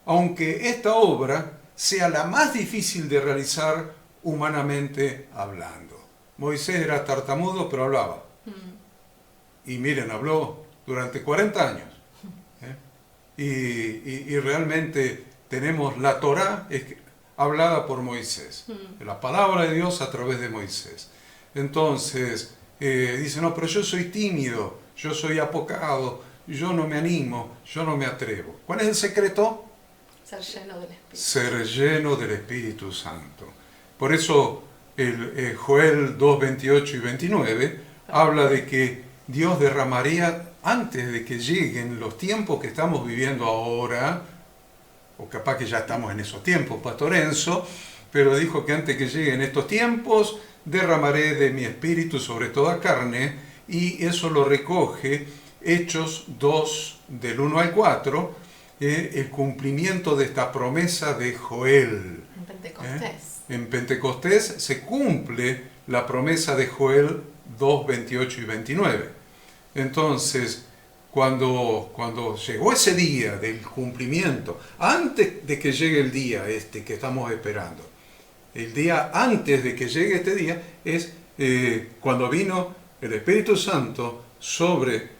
Aunque esta obra sea la más difícil de realizar humanamente hablando. Moisés era tartamudo, pero hablaba. Y miren, habló durante 40 años. Y realmente tenemos la Torá hablada por Moisés. La palabra de Dios a través de Moisés. Entonces, dice, no, pero yo soy tímido, yo soy apocado, yo no me animo, yo no me atrevo. ¿Cuál es el secreto? Ser lleno del Espíritu. Ser lleno del Espíritu Santo. Por eso el Joel 2, 28 y 29 habla de que Dios derramaría, antes de que lleguen los tiempos que estamos viviendo ahora, o capaz que ya estamos en esos tiempos, Pastor Enzo, pero dijo que antes que lleguen estos tiempos, derramaré de mi espíritu sobre toda carne, y eso lo recoge Hechos 2, del 1 al 4, el cumplimiento de esta promesa de Joel. En Pentecostés. En Pentecostés se cumple la promesa de Joel 2, 28 y 29. Entonces, cuando llegó ese día del cumplimiento, antes de que llegue el día que estamos esperando, el día antes de que llegue este día es cuando vino el Espíritu Santo sobre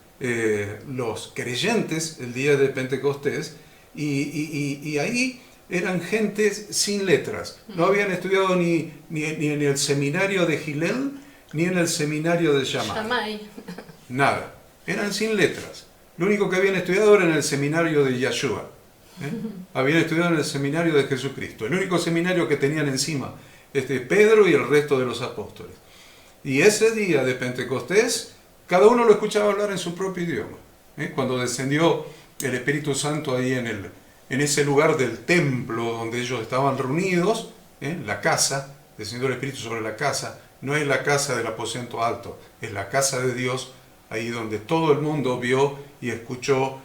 los creyentes el día de Pentecostés, y ahí eran gentes sin letras. No habían estudiado ni en el seminario de Hillel, ni en el seminario de Shammai. Nada. Eran sin letras. Lo único que habían estudiado era en el seminario de Yeshua. Habían estudiado en el seminario de Jesucristo. El único seminario que tenían encima Pedro y el resto de los apóstoles. Y ese día de Pentecostés, cada uno lo escuchaba hablar en su propio idioma. Cuando descendió el Espíritu Santo ahí en ese lugar del templo donde ellos estaban reunidos, la casa, descendió el Espíritu sobre la casa. No es la casa del aposento alto, es la casa de Dios, ahí donde todo el mundo vio y escuchó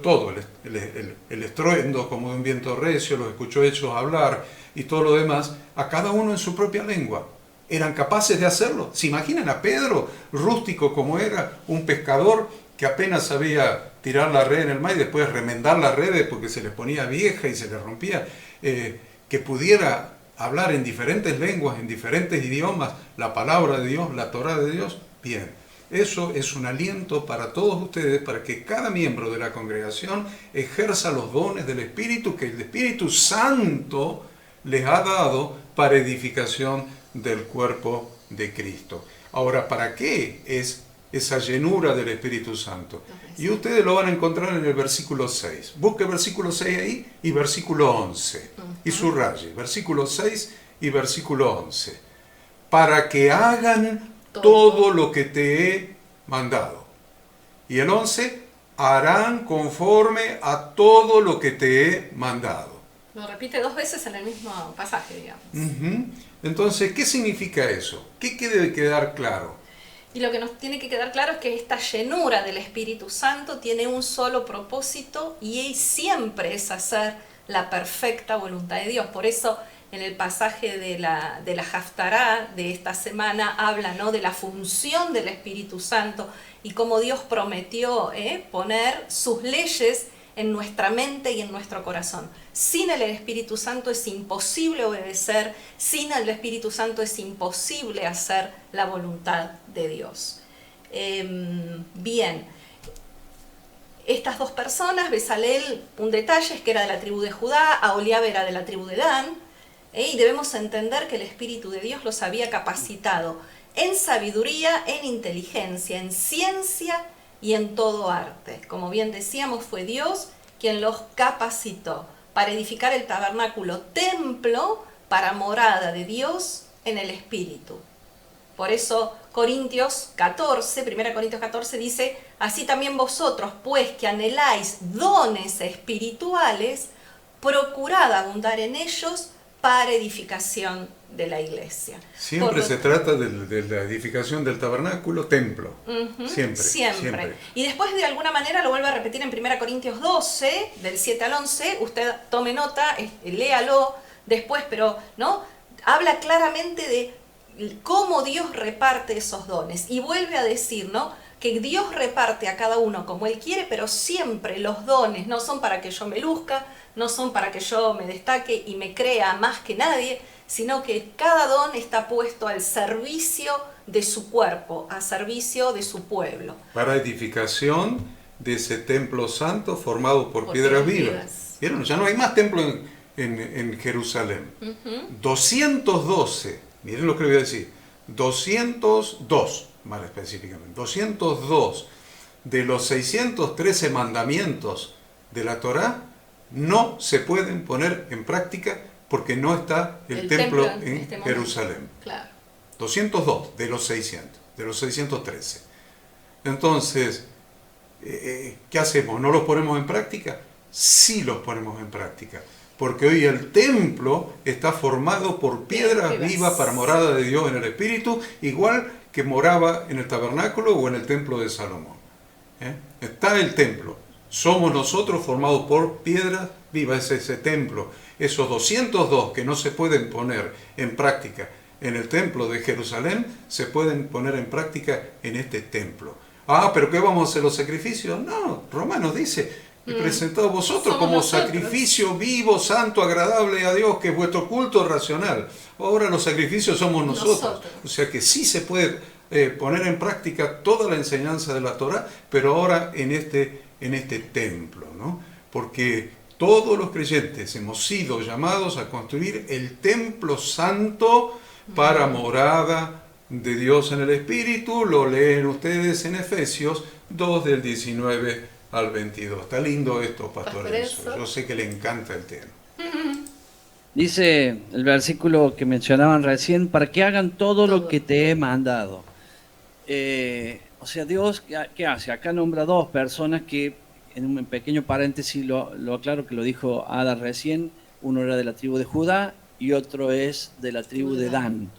todo, el estruendo como de un viento recio, los escuchó ellos hablar y todo lo demás, a cada uno en su propia lengua. ¿Eran capaces de hacerlo? ¿Se imaginan a Pedro, rústico como era, un pescador que apenas sabía tirar la red en el mar y después remendar las redes porque se les ponía vieja y se les rompía, que pudiera hablar en diferentes lenguas, en diferentes idiomas, la palabra de Dios, la Torá de Dios? Bien, eso es un aliento para todos ustedes, para que cada miembro de la congregación ejerza los dones del Espíritu que el Espíritu Santo les ha dado para edificación del cuerpo de Cristo. Ahora, ¿para qué es esa llenura del Espíritu Santo? Y ustedes lo van a encontrar en el versículo 6. Busque versículo 6 ahí y versículo 11. Y subraye, versículo 6 y versículo 11. Para que hagan todo lo que te he mandado. Y el 11, harán conforme a todo lo que te he mandado. Lo repite 2 veces en el mismo pasaje, digamos. Entonces, ¿qué significa eso? ¿Qué debe quedar claro? Y lo que nos tiene que quedar claro es que esta llenura del Espíritu Santo tiene un solo propósito y siempre es hacer la perfecta voluntad de Dios. Por eso en el pasaje de la Haftará de esta semana habla, ¿no?, de la función del Espíritu Santo y cómo Dios prometió poner sus leyes en nuestra mente y en nuestro corazón. Sin el Espíritu Santo es imposible obedecer, sin el Espíritu Santo es imposible hacer la voluntad de Dios. Bien, estas dos personas, Bezalel, un detalle es que era de la tribu de Judá, Aholiab era de la tribu de Dan, y debemos entender que el Espíritu de Dios los había capacitado en sabiduría, en inteligencia, en ciencia y en todo arte. Como bien decíamos, fue Dios quien los capacitó para edificar el tabernáculo, templo para morada de Dios en el Espíritu. Por eso Corintios 14, 1 Corintios 14 dice, así también vosotros, pues que anheláis dones espirituales, procurad abundar en ellos para edificación de la iglesia. Siempre se trata de la edificación del tabernáculo, templo. Siempre. Y después de alguna manera lo vuelve a repetir en 1 Corintios 12, del 7 al 11, usted tome nota, léalo después, pero ¿no? Habla claramente de cómo Dios reparte esos dones. Y vuelve a decir, ¿no?, que Dios reparte a cada uno como Él quiere, pero siempre los dones no son para que yo me luzca, no son para que yo me destaque y me crea más que nadie, sino que cada don está puesto al servicio de su cuerpo, a servicio de su pueblo. Para edificación de ese templo santo formado por piedras vivas. ¿Vieron? Ya no hay más templo en Jerusalén. 212, miren lo que le voy a decir, 202, más específicamente, 202 de los 613 mandamientos de la Torá no se pueden poner en práctica porque no está el templo en Jerusalén. Claro. 202 de los 600, de los 613. Entonces, ¿qué hacemos? ¿No los ponemos en práctica? Sí los ponemos en práctica. porque hoy el templo está formado por piedras vivas para morada de Dios en el Espíritu, igual que moraba en el tabernáculo o en el templo de Salomón. Está el templo, somos nosotros formados por piedras vivas, es ese templo. Esos 202 que no se pueden poner en práctica en el templo de Jerusalén, se pueden poner en práctica en este templo. Ah, ¿pero qué vamos a hacer los sacrificios? No, Romanos dice, presentad vosotros como sacrificio vivo, santo, agradable a Dios, que es vuestro culto racional. Ahora los sacrificios somos nosotros. O sea que sí se puede poner en práctica toda la enseñanza de la Torá, pero ahora en este templo, ¿no? Porque todos los creyentes hemos sido llamados a construir el templo santo para morada de Dios en el Espíritu. Lo leen ustedes en Efesios 2 del 19 al 22. Está lindo esto, Pastor Enzo. Yo sé que le encanta el tema. Dice el versículo que mencionaban recién, para que hagan todo lo que te he mandado. O sea, Dios, ¿qué hace? Acá nombra dos personas que, en un pequeño paréntesis lo aclaro que lo dijo Ada recién, uno era de la tribu de Judá y otro es de la tribu de Dan.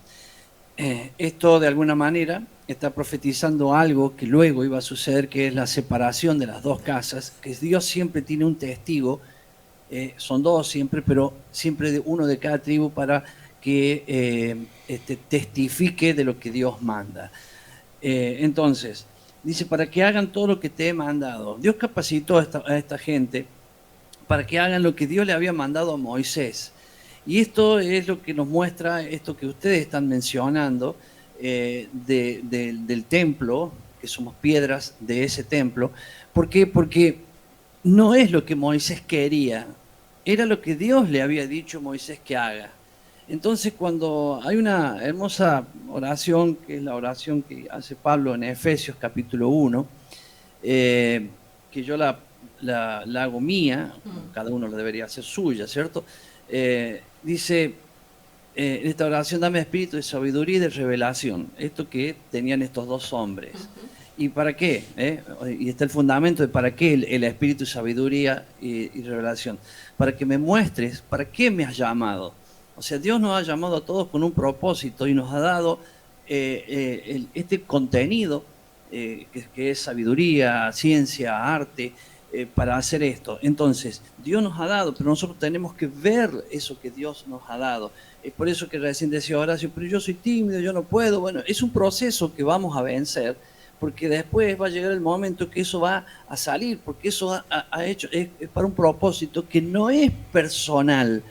Esto de alguna manera está profetizando algo que luego iba a suceder, que es la separación de las dos casas, que Dios siempre tiene un testigo, son dos siempre, pero siempre uno de cada tribu para que testifique de lo que Dios manda. Entonces, dice, para que hagan todo lo que te he mandado. Dios capacitó a esta gente para que hagan lo que Dios le había mandado a Moisés. Y esto es lo que nos muestra esto que ustedes están mencionando del templo, que somos piedras de ese templo. ¿Por qué? Porque no es lo que Moisés quería, era lo que Dios le había dicho a Moisés que haga. Entonces, cuando hay una hermosa oración, que es la oración que hace Pablo en Efesios capítulo 1, que yo la hago mía, cada uno la debería hacer suya, ¿cierto? Dice, en esta oración, dame espíritu de sabiduría y de revelación, esto que tenían estos dos hombres. ¿Y para qué? Y está el fundamento de para qué el espíritu de sabiduría y revelación. Para que me muestres para qué me has llamado. O sea, Dios nos ha llamado a todos con un propósito y nos ha dado este contenido que es sabiduría, ciencia, arte, para hacer esto. Entonces, Dios nos ha dado, pero nosotros tenemos que ver eso que Dios nos ha dado. Es por eso que recién decía Horacio, pero yo soy tímido, yo no puedo. Bueno, es un proceso que vamos a vencer, porque después va a llegar el momento que eso va a salir, porque eso es para un propósito que no es personal,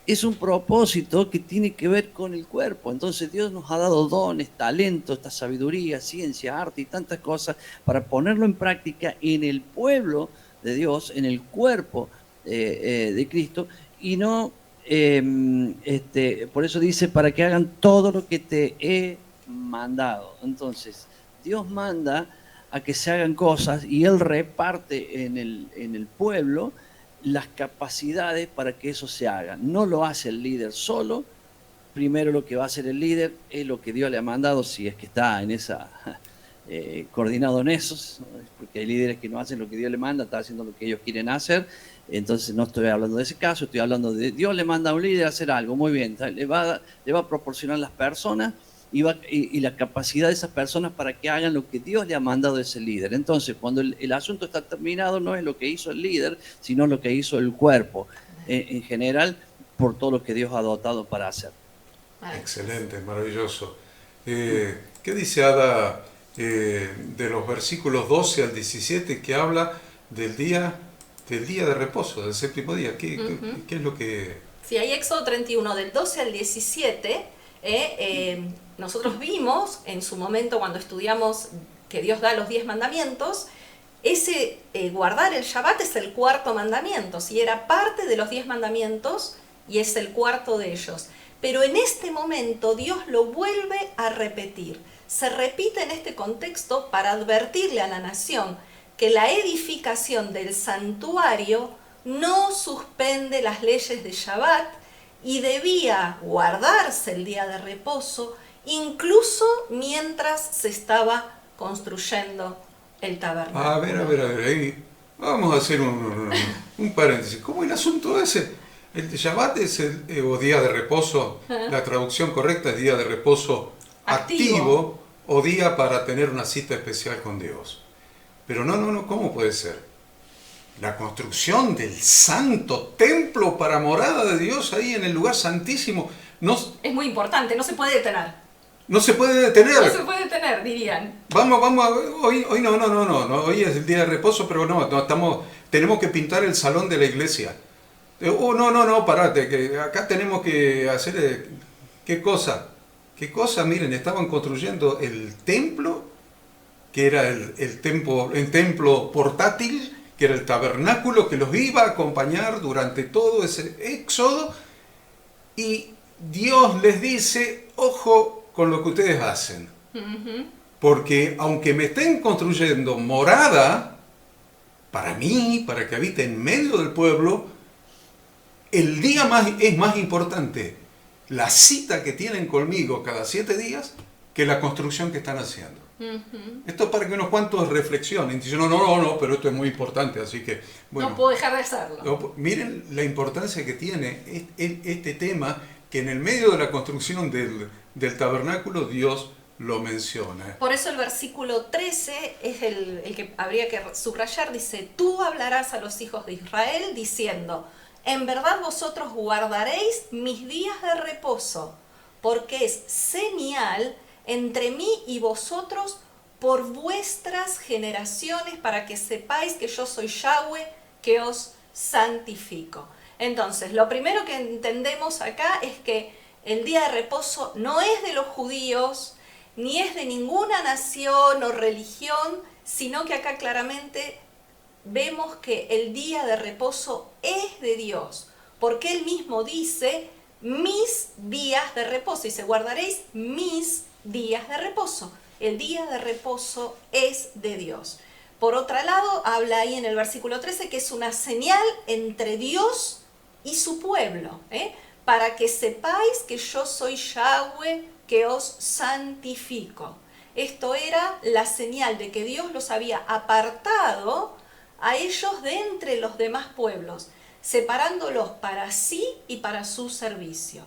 es un propósito que tiene que ver con el cuerpo. Entonces Dios nos ha dado dones, talentos, esta sabiduría, ciencia, arte y tantas cosas para ponerlo en práctica en el pueblo de Dios, en el cuerpo de Cristo, y no, por eso dice, para que hagan todo lo que te he mandado. Entonces, Dios manda a que se hagan cosas y Él reparte en el pueblo las capacidades para que eso se haga. No lo hace el líder solo. Primero lo que va a hacer el líder es lo que Dios le ha mandado, si es que está en esa coordinado en eso, porque hay líderes que no hacen lo que Dios le manda, están haciendo lo que ellos quieren hacer. Entonces no estoy hablando de ese caso, estoy hablando de Dios le manda a un líder a hacer algo, muy bien, le va a proporcionar las personas y la capacidad de esas personas para que hagan lo que Dios le ha mandado a ese líder. Entonces, cuando el asunto está terminado, no es lo que hizo el líder, sino lo que hizo el cuerpo, en general, por todo lo que Dios ha dotado para hacer. Excelente, maravilloso. ¿Qué dice Ada de los versículos 12 al 17 que habla del día de reposo, del séptimo día? ¿Qué es lo que...? Sí, hay Éxodo 31, del 12 al 17... nosotros vimos en su momento cuando estudiamos que Dios da los 10 mandamientos, ese guardar el Shabbat es el cuarto mandamiento, ¿sí? Era parte de los 10 mandamientos y es el cuarto de ellos. Pero en este momento Dios lo vuelve a repetir. Se repite en este contexto para advertirle a la nación que la edificación del santuario no suspende las leyes de Shabbat, y debía guardarse el día de reposo, incluso mientras se estaba construyendo el tabernáculo. A ver, ahí vamos a hacer un paréntesis. ¿Cómo el asunto ese? El Shabbat es o día de reposo, la traducción correcta es día de reposo activo o día para tener una cita especial con Dios. Pero no, ¿cómo puede ser? La construcción del santo templo para morada de Dios ahí en el lugar santísimo es muy importante, no se puede detener. No se puede detener. No se puede detener, dirían. Vamos, hoy no, hoy es el día de reposo, pero tenemos que pintar el salón de la iglesia. No, parate, que acá tenemos que hacer, ¿qué cosa? Miren, estaban construyendo el templo, que era el templo portátil, que era el tabernáculo que los iba a acompañar durante todo ese éxodo, y Dios les dice, ojo con lo que ustedes hacen, porque aunque me estén construyendo morada, para mí, para que habite en medio del pueblo, el día es más importante la cita que tienen conmigo cada 7 días que la construcción que están haciendo. Esto es para que unos cuantos reflexionen. Dicen, no, pero esto es muy importante, así que... Bueno, no puedo dejar de hacerlo. Miren la importancia que tiene este tema, que en el medio de la construcción del tabernáculo Dios lo menciona. Por eso el versículo 13 es el que habría que subrayar. Dice, tú hablarás a los hijos de Israel diciendo, en verdad vosotros guardaréis mis días de reposo, porque es señal entre mí y vosotros por vuestras generaciones, para que sepáis que yo soy Yahweh, que os santifico. Entonces, lo primero que entendemos acá es que el día de reposo no es de los judíos, ni es de ninguna nación o religión, sino que acá claramente vemos que el día de reposo es de Dios, porque Él mismo dice, mis días de reposo, dice, guardaréis mis días de reposo. El día de reposo es de Dios. Por otro lado, habla ahí en el versículo 13 que es una señal entre Dios y su pueblo, para que sepáis que yo soy Yahweh, que os santifico. Esto era la señal de que Dios los había apartado a ellos de entre los demás pueblos, separándolos para sí y para su servicio.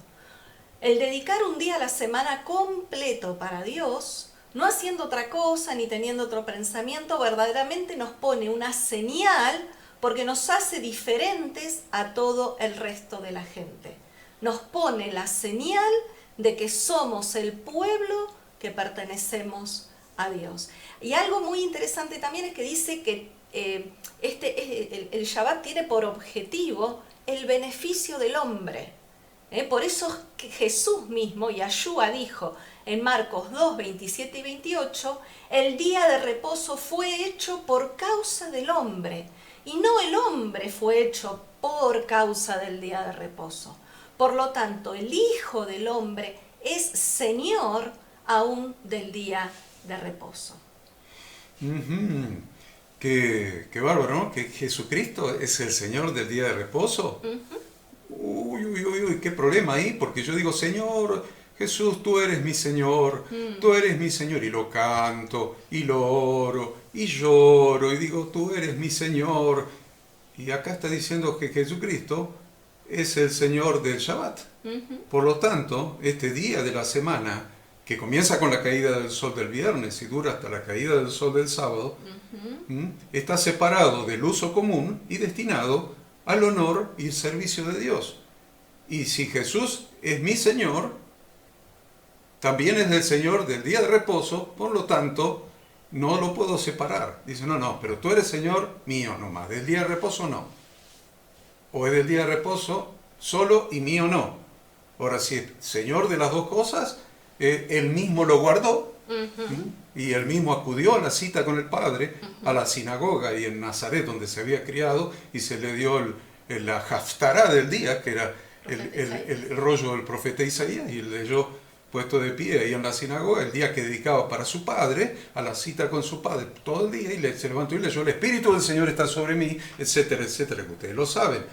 El dedicar un día a la semana completo para Dios, no haciendo otra cosa ni teniendo otro pensamiento, verdaderamente nos pone una señal porque nos hace diferentes a todo el resto de la gente. Nos pone la señal de que somos el pueblo que pertenecemos a Dios. Y algo muy interesante también es que dice que el Shabbat tiene por objetivo el beneficio del hombre. Por eso que Jesús mismo, Yahshua, dijo en Marcos 2, 27 y 28, el día de reposo fue hecho por causa del hombre, y no el hombre fue hecho por causa del día de reposo. Por lo tanto, el Hijo del Hombre es Señor aún del día de reposo. Qué bárbaro, ¿no? Que Jesucristo es el Señor del día de reposo. Uy, qué problema ahí, porque yo digo, Señor, Jesús, tú eres mi Señor, tú eres mi Señor, y lo canto, y lo oro, y lloro, y digo, tú eres mi Señor. Y acá está diciendo que Jesucristo es el Señor del Shabbat. Por lo tanto, este día de la semana, que comienza con la caída del sol del viernes y dura hasta la caída del sol del sábado, está separado del uso común y destinado al honor y servicio de Dios. Y si Jesús es mi Señor, también es el Señor del día de reposo, por lo tanto, no lo puedo separar. Dice, no, pero tú eres Señor mío nomás, del día de reposo no. O es del día de reposo solo y mío no. Ahora, si es Señor de las dos cosas, Él mismo lo guardó, y Él mismo acudió a la cita con el Padre, a la sinagoga y en Nazaret, donde se había criado, y se le dio la haftará del día, que era el rollo del profeta Isaías, y él leyó puesto de pie ahí en la sinagoga, el día que dedicaba para su Padre, a la cita con su Padre, todo el día, y se levantó y leyó, el Espíritu del Señor está sobre mí, etcétera, etcétera, que ustedes lo saben.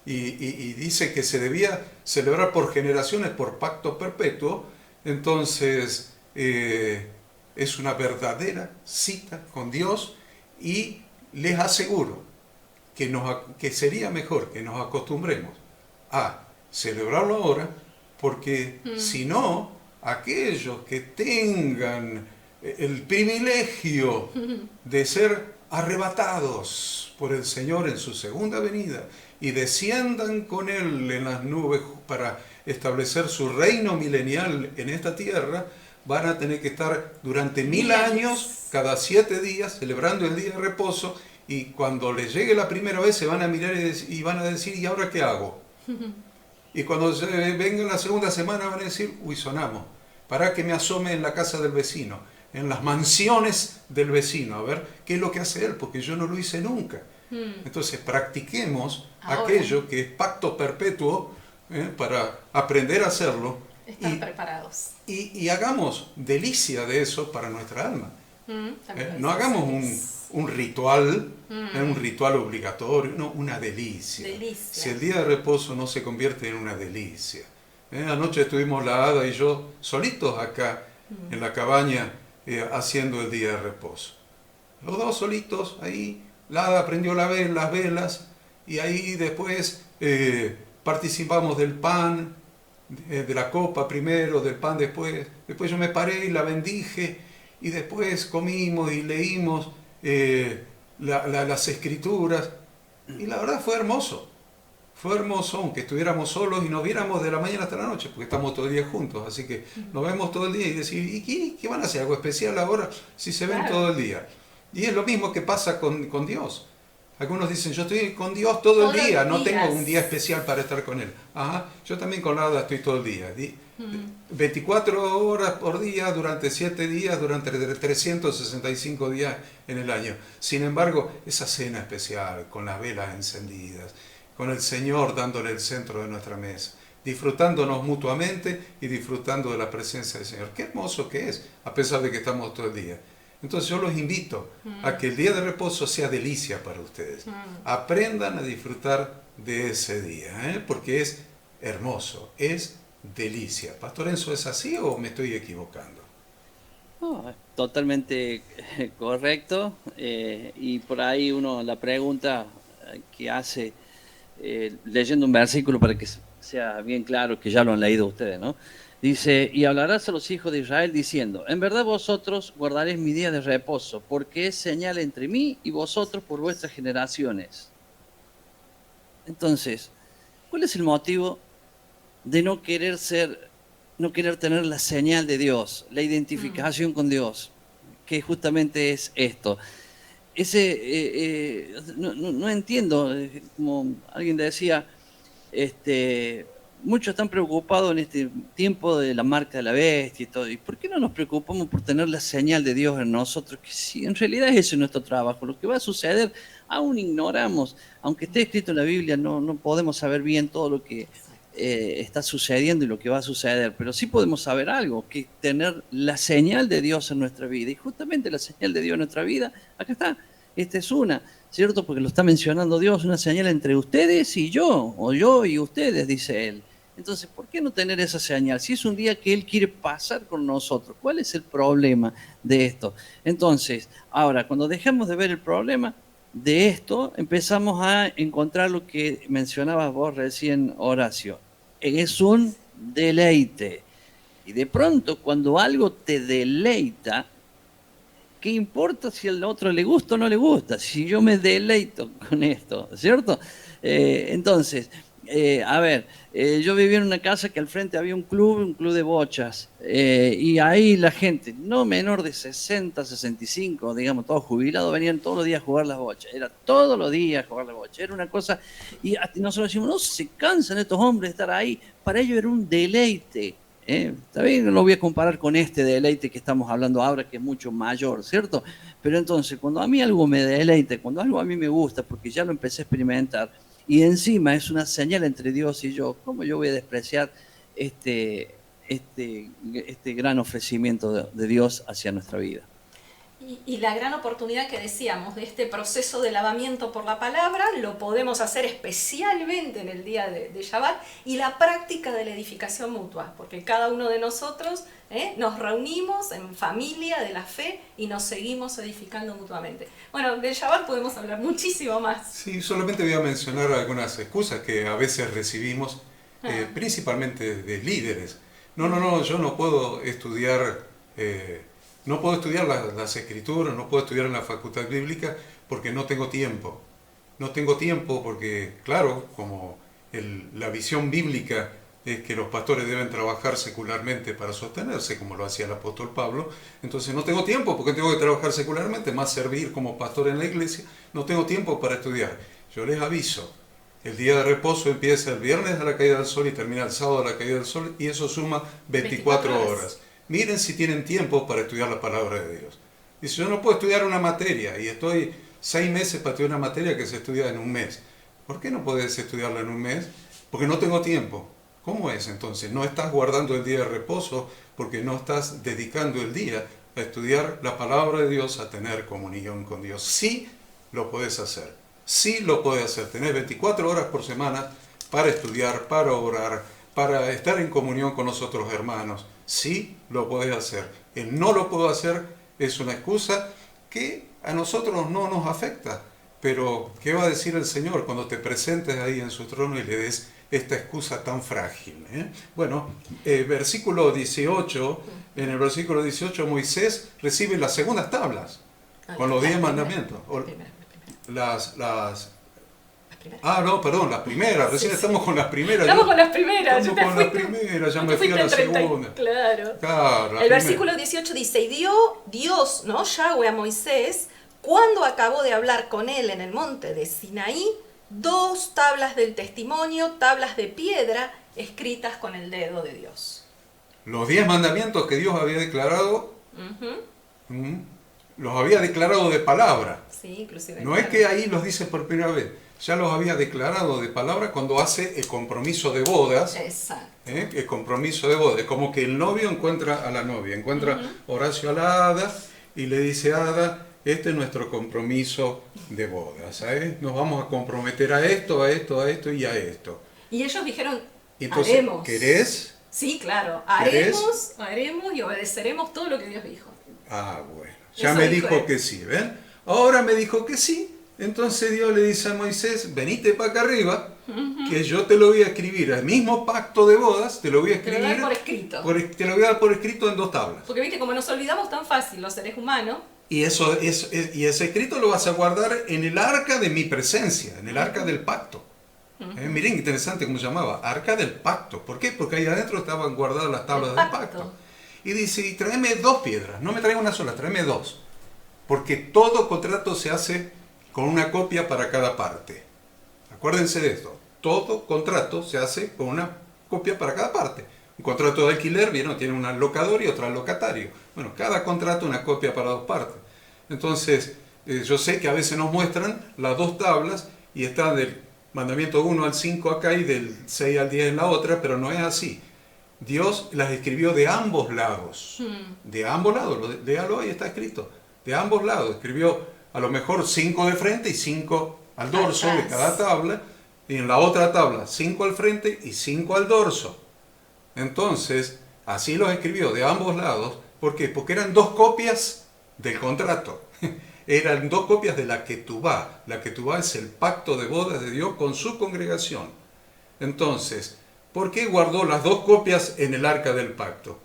Y dice que se debía celebrar por generaciones, por pacto perpetuo. Entonces es una verdadera cita con Dios, y les aseguro que sería mejor que nos acostumbremos a celebrarlo ahora, porque si no, aquellos que tengan el privilegio de ser arrebatados por el Señor en su segunda venida y desciendan con Él en las nubes para establecer su reino milenial en esta tierra, van a tener que estar durante 1000 años, cada 7 días, celebrando el día de reposo, y cuando les llegue la primera vez se van a mirar y van a decir, ¿y ahora qué hago? Y cuando venga la segunda semana van a decir, uy, sonamos, para que me asome en la casa del vecino, en las mansiones del vecino, a ver qué es lo que hace él, porque yo no lo hice nunca. Entonces practiquemos ahora aquello que es pacto perpetuo, para aprender a hacerlo. Estar preparados. Y hagamos delicia de eso para nuestra alma. No hagamos un ritual, un ritual obligatorio, no, una delicia. Si el día de reposo no se convierte en una delicia. Anoche estuvimos la Ada y yo solitos acá en la cabaña haciendo el día de reposo. Los dos solitos ahí, la Ada prendió las velas y ahí después participamos del pan, de la copa primero, del pan después. Después yo me paré y la bendije y después comimos y leímos las escrituras. Y la verdad fue hermoso. Fue hermoso, aunque estuviéramos solos y nos viéramos de la mañana hasta la noche, porque estamos todo el día juntos. Así que nos vemos todo el día y decir, ¿y qué van a hacer? ¿Algo especial ahora si se ven todo el día? Y es lo mismo que pasa con Dios. Algunos dicen, yo estoy con Dios todo el día, no tengo un día especial para estar con Él. Ajá, yo también con la Ada estoy todo el día. 24 horas por día, durante 7 días, durante 365 días en el año. Sin embargo, esa cena especial, con las velas encendidas, con el Señor dándole el centro de nuestra mesa, disfrutándonos mutuamente y disfrutando de la presencia del Señor. Qué hermoso que es, a pesar de que estamos todo el día. Entonces yo los invito a que el día de reposo sea delicia para ustedes. Aprendan a disfrutar de ese día, porque es hermoso, es delicia. Pastor Enzo, ¿es así o me estoy equivocando? No, totalmente correcto. Y por ahí la pregunta que hace, leyendo un versículo para que sea bien claro, que ya lo han leído ustedes, ¿no? Dice, y hablarás a los hijos de Israel diciendo, en verdad vosotros guardaréis mi día de reposo, porque es señal entre mí y vosotros por vuestras generaciones. Entonces, ¿cuál es el motivo de no querer tener la señal de Dios, la identificación con Dios? Que justamente es esto. No entiendo, como alguien decía, muchos están preocupados en este tiempo de la marca de la bestia y todo. ¿Y por qué no nos preocupamos por tener la señal de Dios en nosotros? Que si en realidad ese es nuestro trabajo. Lo que va a suceder, aún ignoramos. Aunque esté escrito en la Biblia, no podemos saber bien todo lo que está sucediendo y lo que va a suceder. Pero sí podemos saber algo, que tener la señal de Dios en nuestra vida. Y justamente la señal de Dios en nuestra vida, acá está. Esta es una, ¿cierto? Porque lo está mencionando Dios, una señal entre ustedes y yo, o yo y ustedes, dice Él. Entonces, ¿por qué no tener esa señal? Si es un día que Él quiere pasar con nosotros, ¿cuál es el problema de esto? Entonces, ahora, cuando dejamos de ver el problema de esto, empezamos a encontrar lo que mencionabas vos recién, Horacio. Es un deleite. Y de pronto, cuando algo te deleita, ¿qué importa si al otro le gusta o no le gusta? Si yo me deleito con esto, ¿cierto? Entonces, yo vivía en una casa que al frente había un club de bochas, y ahí la gente, no menor de 60, 65, digamos, todos jubilados, venían todos los días a jugar las bochas. Era todos los días jugar las bochas. Era una cosa, y nosotros decimos, no se cansan estos hombres de estar ahí. Para ellos era un deleite. Está bien, no lo voy a comparar con este deleite que estamos hablando ahora, que es mucho mayor, ¿cierto? Pero entonces, cuando a mí algo me deleite, cuando algo a mí me gusta, porque ya lo empecé a experimentar, y encima es una señal entre Dios y yo, ¿cómo yo voy a despreciar este gran ofrecimiento de Dios hacia nuestra vida? Y la gran oportunidad que decíamos de este proceso de lavamiento por la palabra lo podemos hacer especialmente en el día de Shabbat, y la práctica de la edificación mutua, porque cada uno de nosotros nos reunimos en familia de la fe y nos seguimos edificando mutuamente. Bueno, del Shabbat podemos hablar muchísimo más. Sí, solamente voy a mencionar algunas excusas que a veces recibimos, principalmente de líderes. No, yo no puedo estudiar... no puedo estudiar las escrituras, no puedo estudiar en la facultad bíblica porque no tengo tiempo. No tengo tiempo porque, claro, como la visión bíblica es que los pastores deben trabajar secularmente para sostenerse, como lo hacía el apóstol Pablo, entonces no tengo tiempo porque tengo que trabajar secularmente, más servir como pastor en la iglesia, no tengo tiempo para estudiar. Yo les aviso, el día de reposo empieza el viernes a la caída del sol y termina el sábado a la caída del sol, y eso suma 24 horas. Miren si tienen tiempo para estudiar la palabra de Dios. Dice, yo no puedo estudiar una materia y estoy 6 meses para estudiar una materia que se estudia en un mes. ¿Por qué no puedes estudiarla en un mes? Porque no tengo tiempo. ¿Cómo es entonces? No estás guardando el día de reposo porque no estás dedicando el día a estudiar la palabra de Dios, a tener comunión con Dios. Sí lo puedes hacer. Sí lo puedes hacer. Tenés 24 horas por semana para estudiar, para orar, para estar en comunión con los otros hermanos. Sí lo puedes hacer. El no lo puedo hacer es una excusa que a nosotros no nos afecta. Pero, ¿qué va a decir el Señor cuando te presentes ahí en su trono y le des esta excusa tan frágil? Bueno, versículo 18, en el versículo 18 Moisés recibe las segundas tablas con los 10 mandamientos. Las primeras. Recién estamos con las primeras. Estamos con las primeras. Estamos con las primeras, ya me fui a la segunda. Claro. El versículo 18 dice, y dio Dios, ¿no? Yahweh a Moisés, cuando acabó de hablar con él en el monte de Sinaí, 2 tablas del testimonio, tablas de piedra, escritas con el dedo de Dios. Los 10 mandamientos que Dios había declarado, los había declarado de palabra. Sí, inclusive. No es que ahí los dice por primera vez, ya los había declarado de palabra cuando hace el compromiso de bodas. Exacto. El compromiso de bodas, como que el novio encuentra a la novia, encuentra Horacio a la hada y le dice, hada, este es nuestro compromiso de bodas, ¿sabes? Nos vamos a comprometer a esto, a esto, a esto y a esto. Y ellos dijeron, entonces, haremos. ¿querés? Sí, claro, ¿Querés? haremos y obedeceremos todo lo que Dios dijo. Ah, bueno, ya me dijo que sí, ¿ven? Ahora me dijo que sí, entonces Dios le dice a Moisés, venite para acá arriba, que yo te lo voy a escribir, el mismo pacto de bodas, te lo voy a escribir. Te lo voy a dar por escrito. Te lo voy a dar por escrito en 2 tablas. Porque viste, como nos olvidamos tan fácil los seres humanos. Y ese escrito lo vas a guardar en el arca de mi presencia, en el arca del pacto. Miren qué interesante cómo se llamaba, arca del pacto. ¿Por qué? Porque ahí adentro estaban guardadas las tablas del pacto. Y dice, y tráeme 2 piedras, no me traiga una sola, tráeme 2. Porque todo contrato se hace con una copia para cada parte. Acuérdense de esto, todo contrato se hace con una copia para cada parte. Un contrato de alquiler, bien, tiene un locador y otro locatario. Bueno, cada contrato una copia para 2 partes. Entonces, yo sé que a veces nos muestran las 2 tablas y está del mandamiento 1 al 5 acá y del 6 al 10 en la otra, pero no es así. Dios las escribió de ambos lados. De ambos lados, léalo ahí, está escrito. De ambos lados. Escribió a lo mejor 5 de frente y 5 al dorso de cada tabla. Y en la otra tabla 5 al frente y 5 al dorso. Entonces, así los escribió de ambos lados. ¿Por qué? Porque eran 2 copias del contrato. Eran 2 copias de la Ketubá. La Ketubá es el pacto de bodas de Dios con su congregación. Entonces, ¿por qué guardó las 2 copias en el arca del pacto?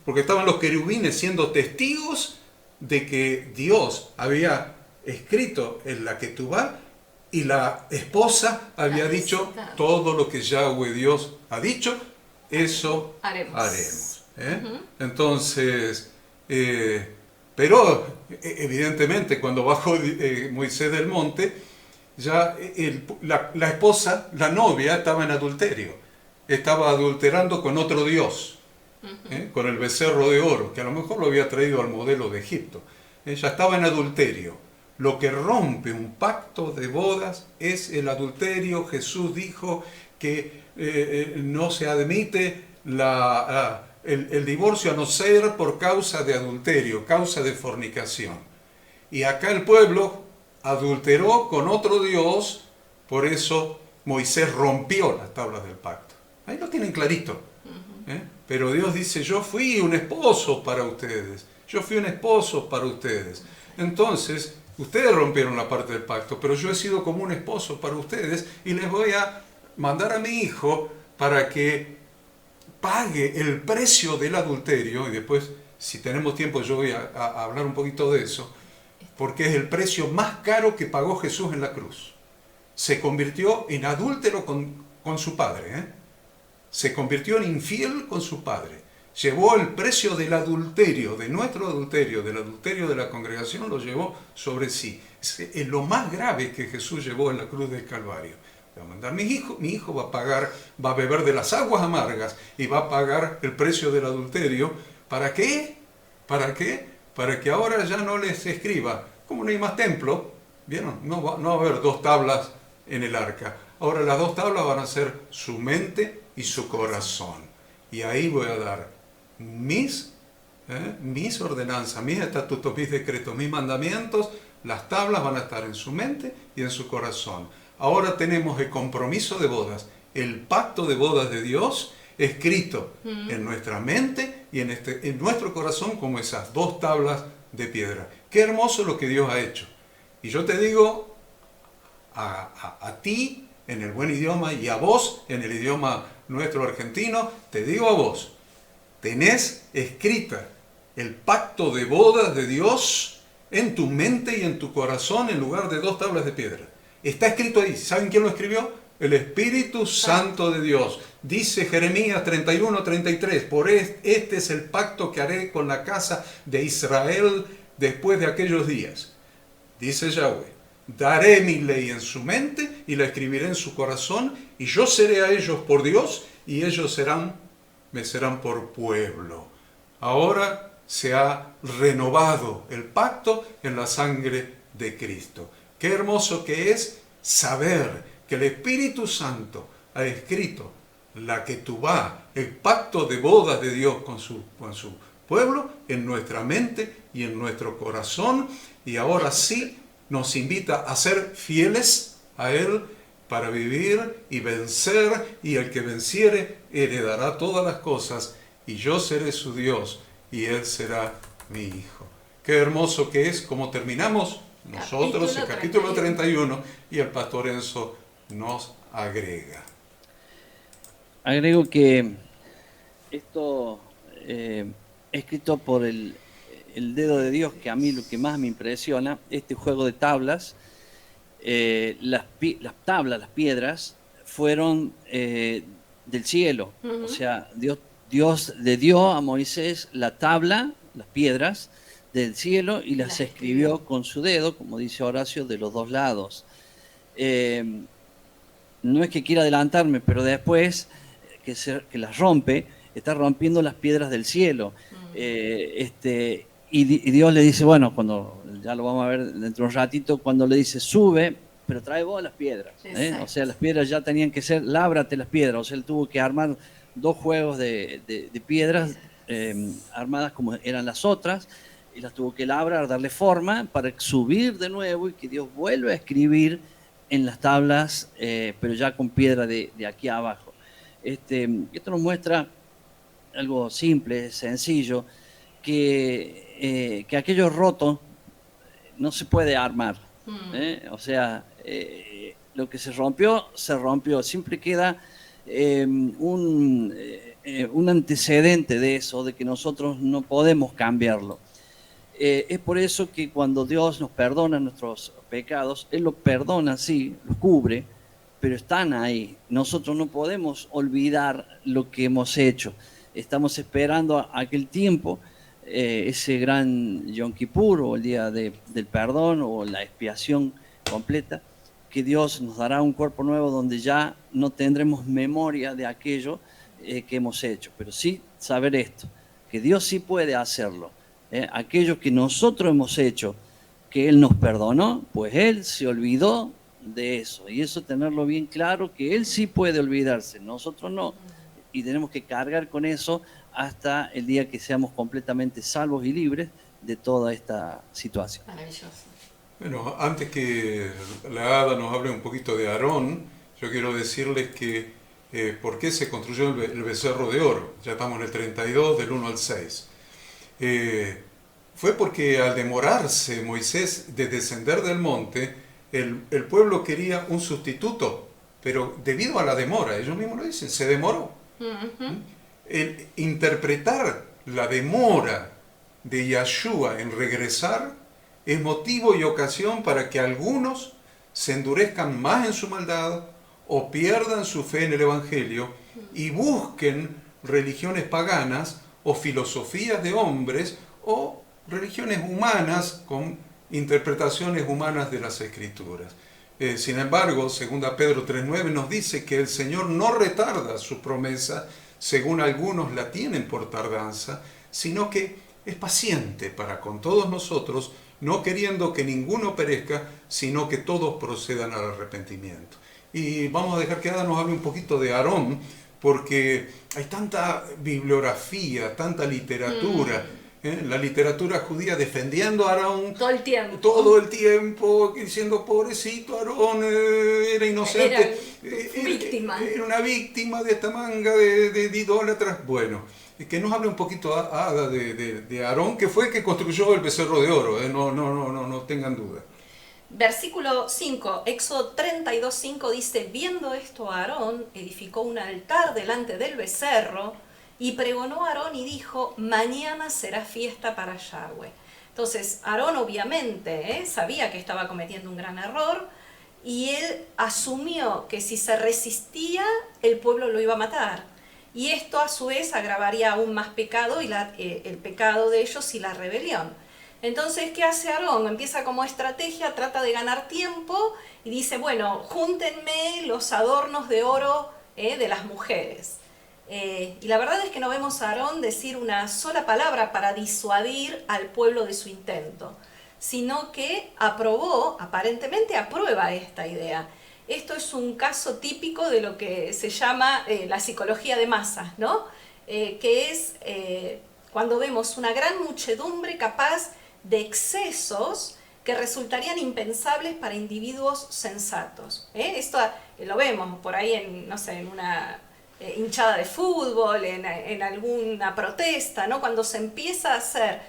Porque estaban los querubines siendo testigos de que Dios había escrito en la Ketubá y la esposa había dicho todo lo que Yahweh Dios ha dicho, eso haremos. Entonces, pero evidentemente cuando bajó Moisés del monte, ya la esposa, la novia, estaba en adulterio, estaba adulterando con otro Dios, con el becerro de oro, que a lo mejor lo había traído al modelo de Egipto. Ella estaba en adulterio. Lo que rompe un pacto de bodas es el adulterio. Jesús dijo que no se admite el divorcio a no ser por causa de adulterio, causa de fornicación. Y acá el pueblo adulteró con otro Dios, por eso Moisés rompió las tablas del pacto. Ahí lo tienen clarito. Pero Dios dice, yo fui un esposo para ustedes, yo fui un esposo para ustedes. Entonces, ustedes rompieron la parte del pacto, pero yo he sido como un esposo para ustedes y les voy a mandar a mi hijo para que pague el precio del adulterio. Y después, si tenemos tiempo, yo voy a hablar un poquito de eso, porque es el precio más caro que pagó Jesús en la cruz. Se convirtió en adúltero con su padre, se convirtió en infiel con su padre. Llevó el precio del adulterio, de nuestro adulterio, del adulterio de la congregación, lo llevó sobre sí. Es lo más grave que Jesús llevó en la cruz del Calvario. Le va a mandar mi hijo va a pagar, va a beber de las aguas amargas y va a pagar el precio del adulterio. ¿Para qué? ¿Para qué? Para que ahora ya no les escriba, como no hay más templo, ¿vieron? No va a haber 2 tablas en el arca. Ahora las 2 tablas van a ser su mente y su corazón. Y ahí voy a dar mis ordenanzas, mis estatutos, mis decretos, mis mandamientos. Las tablas van a estar en su mente y en su corazón. Ahora tenemos el compromiso de bodas, el pacto de bodas de Dios escrito en nuestra mente y en nuestro corazón como esas 2 tablas de piedra. Qué hermoso lo que Dios ha hecho. Y yo te digo a ti en el buen idioma y a vos en el idioma nuestro argentino, te digo a vos, tenés escrita el pacto de bodas de Dios en tu mente y en tu corazón en lugar de 2 tablas de piedra. Está escrito ahí. ¿Saben quién lo escribió? El Espíritu Santo de Dios. Dice Jeremías 31:33, por este es el pacto que haré con la casa de Israel después de aquellos días. Dice Yahweh, daré mi ley en su mente y la escribiré en su corazón, y yo seré a ellos por Dios y ellos me serán por pueblo. Ahora se ha renovado el pacto en la sangre de Cristo. Qué hermoso que es saber que el Espíritu Santo ha escrito la ketubá, el pacto de bodas de Dios con su pueblo en nuestra mente y en nuestro corazón, y ahora sí nos invita a ser fieles a Él para vivir y vencer, y el que venciere heredará todas las cosas, y yo seré su Dios y Él será mi hijo. Qué hermoso que es como terminamos nosotros el capítulo 31 y el pastor Enzo nos agrega. Agrego que esto escrito por el dedo de Dios, que a mí lo que más me impresiona, este juego de tablas, las piedras, fueron del cielo. O sea, Dios le dio a Moisés la tabla, las piedras del cielo, y las escribió con su dedo, como dice Horacio, de los 2 lados. No es que quiera adelantarme, pero después que las rompe, está rompiendo las piedras del cielo. Y Dios le dice, bueno, cuando ya lo vamos a ver dentro de un ratito, cuando le dice, sube, pero trae vos las piedras. O sea, las piedras ya tenían que ser, lábrate las piedras. O sea, él tuvo que armar 2 juegos de piedras armadas como eran las otras, y las tuvo que labrar, darle forma para subir de nuevo y que Dios vuelva a escribir en las tablas, pero ya con piedra de aquí abajo. Esto nos muestra algo simple, sencillo, que aquello roto no se puede armar. O sea, lo que se rompió, siempre queda un antecedente de eso, de que nosotros no podemos cambiarlo. Es por eso que cuando Dios nos perdona nuestros pecados, Él los perdona, sí, los cubre, pero están ahí. Nosotros no podemos olvidar lo que hemos hecho. Estamos esperando a aquel tiempo, ese gran Yom Kippur, o el día del perdón, o la expiación completa, que Dios nos dará un cuerpo nuevo donde ya no tendremos memoria de aquello que hemos hecho. Pero sí saber esto, que Dios sí puede hacerlo. Aquello que nosotros hemos hecho, que Él nos perdonó, pues Él se olvidó de eso. Y eso tenerlo bien claro, que Él sí puede olvidarse, nosotros no. Y tenemos que cargar con eso hasta el día que seamos completamente salvos y libres de toda esta situación. Maravilloso. Bueno, antes que la Ada nos hable un poquito de Aarón, yo quiero decirles que por qué se construyó el becerro de oro. Ya estamos en el 32, del 1 al 6. Fue porque al demorarse Moisés de descender del monte, el pueblo quería un sustituto, pero debido a la demora, ellos mismos lo dicen, se demoró. El interpretar la demora de Yahshua en regresar es motivo y ocasión para que algunos se endurezcan más en su maldad o pierdan su fe en el Evangelio y busquen religiones paganas o filosofías de hombres o religiones humanas con interpretaciones humanas de las Escrituras. Sin embargo, 2 Pedro 3:9 nos dice que el Señor no retarda su promesa, según algunos la tienen por tardanza, sino que es paciente para con todos nosotros, no queriendo que ninguno perezca, sino que todos procedan al arrepentimiento. Y vamos a dejar que Ada nos hable un poquito de Aarón, porque hay tanta bibliografía, tanta literatura, la literatura judía defendiendo a Aarón todo el tiempo, diciendo pobrecito Aarón, era inocente, era una víctima de esta manga de idólatras. Bueno, que nos hable un poquito Ada de Aarón, que fue el que construyó el becerro de oro, no tengan duda. Versículo 5, Éxodo 32:5 dice: viendo esto Aarón edificó un altar delante del becerro y pregonó a Aarón y dijo: mañana será fiesta para Yahweh. Entonces Aarón obviamente sabía que estaba cometiendo un gran error y él asumió que si se resistía el pueblo lo iba a matar. Y esto a su vez agravaría aún más pecado y el pecado de ellos y la rebelión. Entonces, ¿qué hace Aarón? Empieza como estrategia, trata de ganar tiempo y dice: bueno, júntenme los adornos de oro de las mujeres. Y la verdad es que no vemos a Aarón decir una sola palabra para disuadir al pueblo de su intento, sino que aparentemente aprueba esta idea. Esto es un caso típico de lo que se llama la psicología de masas, ¿no? Que es cuando vemos una gran muchedumbre capaz de excesos que resultarían impensables para individuos sensatos. Esto lo vemos por ahí en una hinchada de fútbol, en alguna protesta, ¿no? Cuando se empieza a hacer,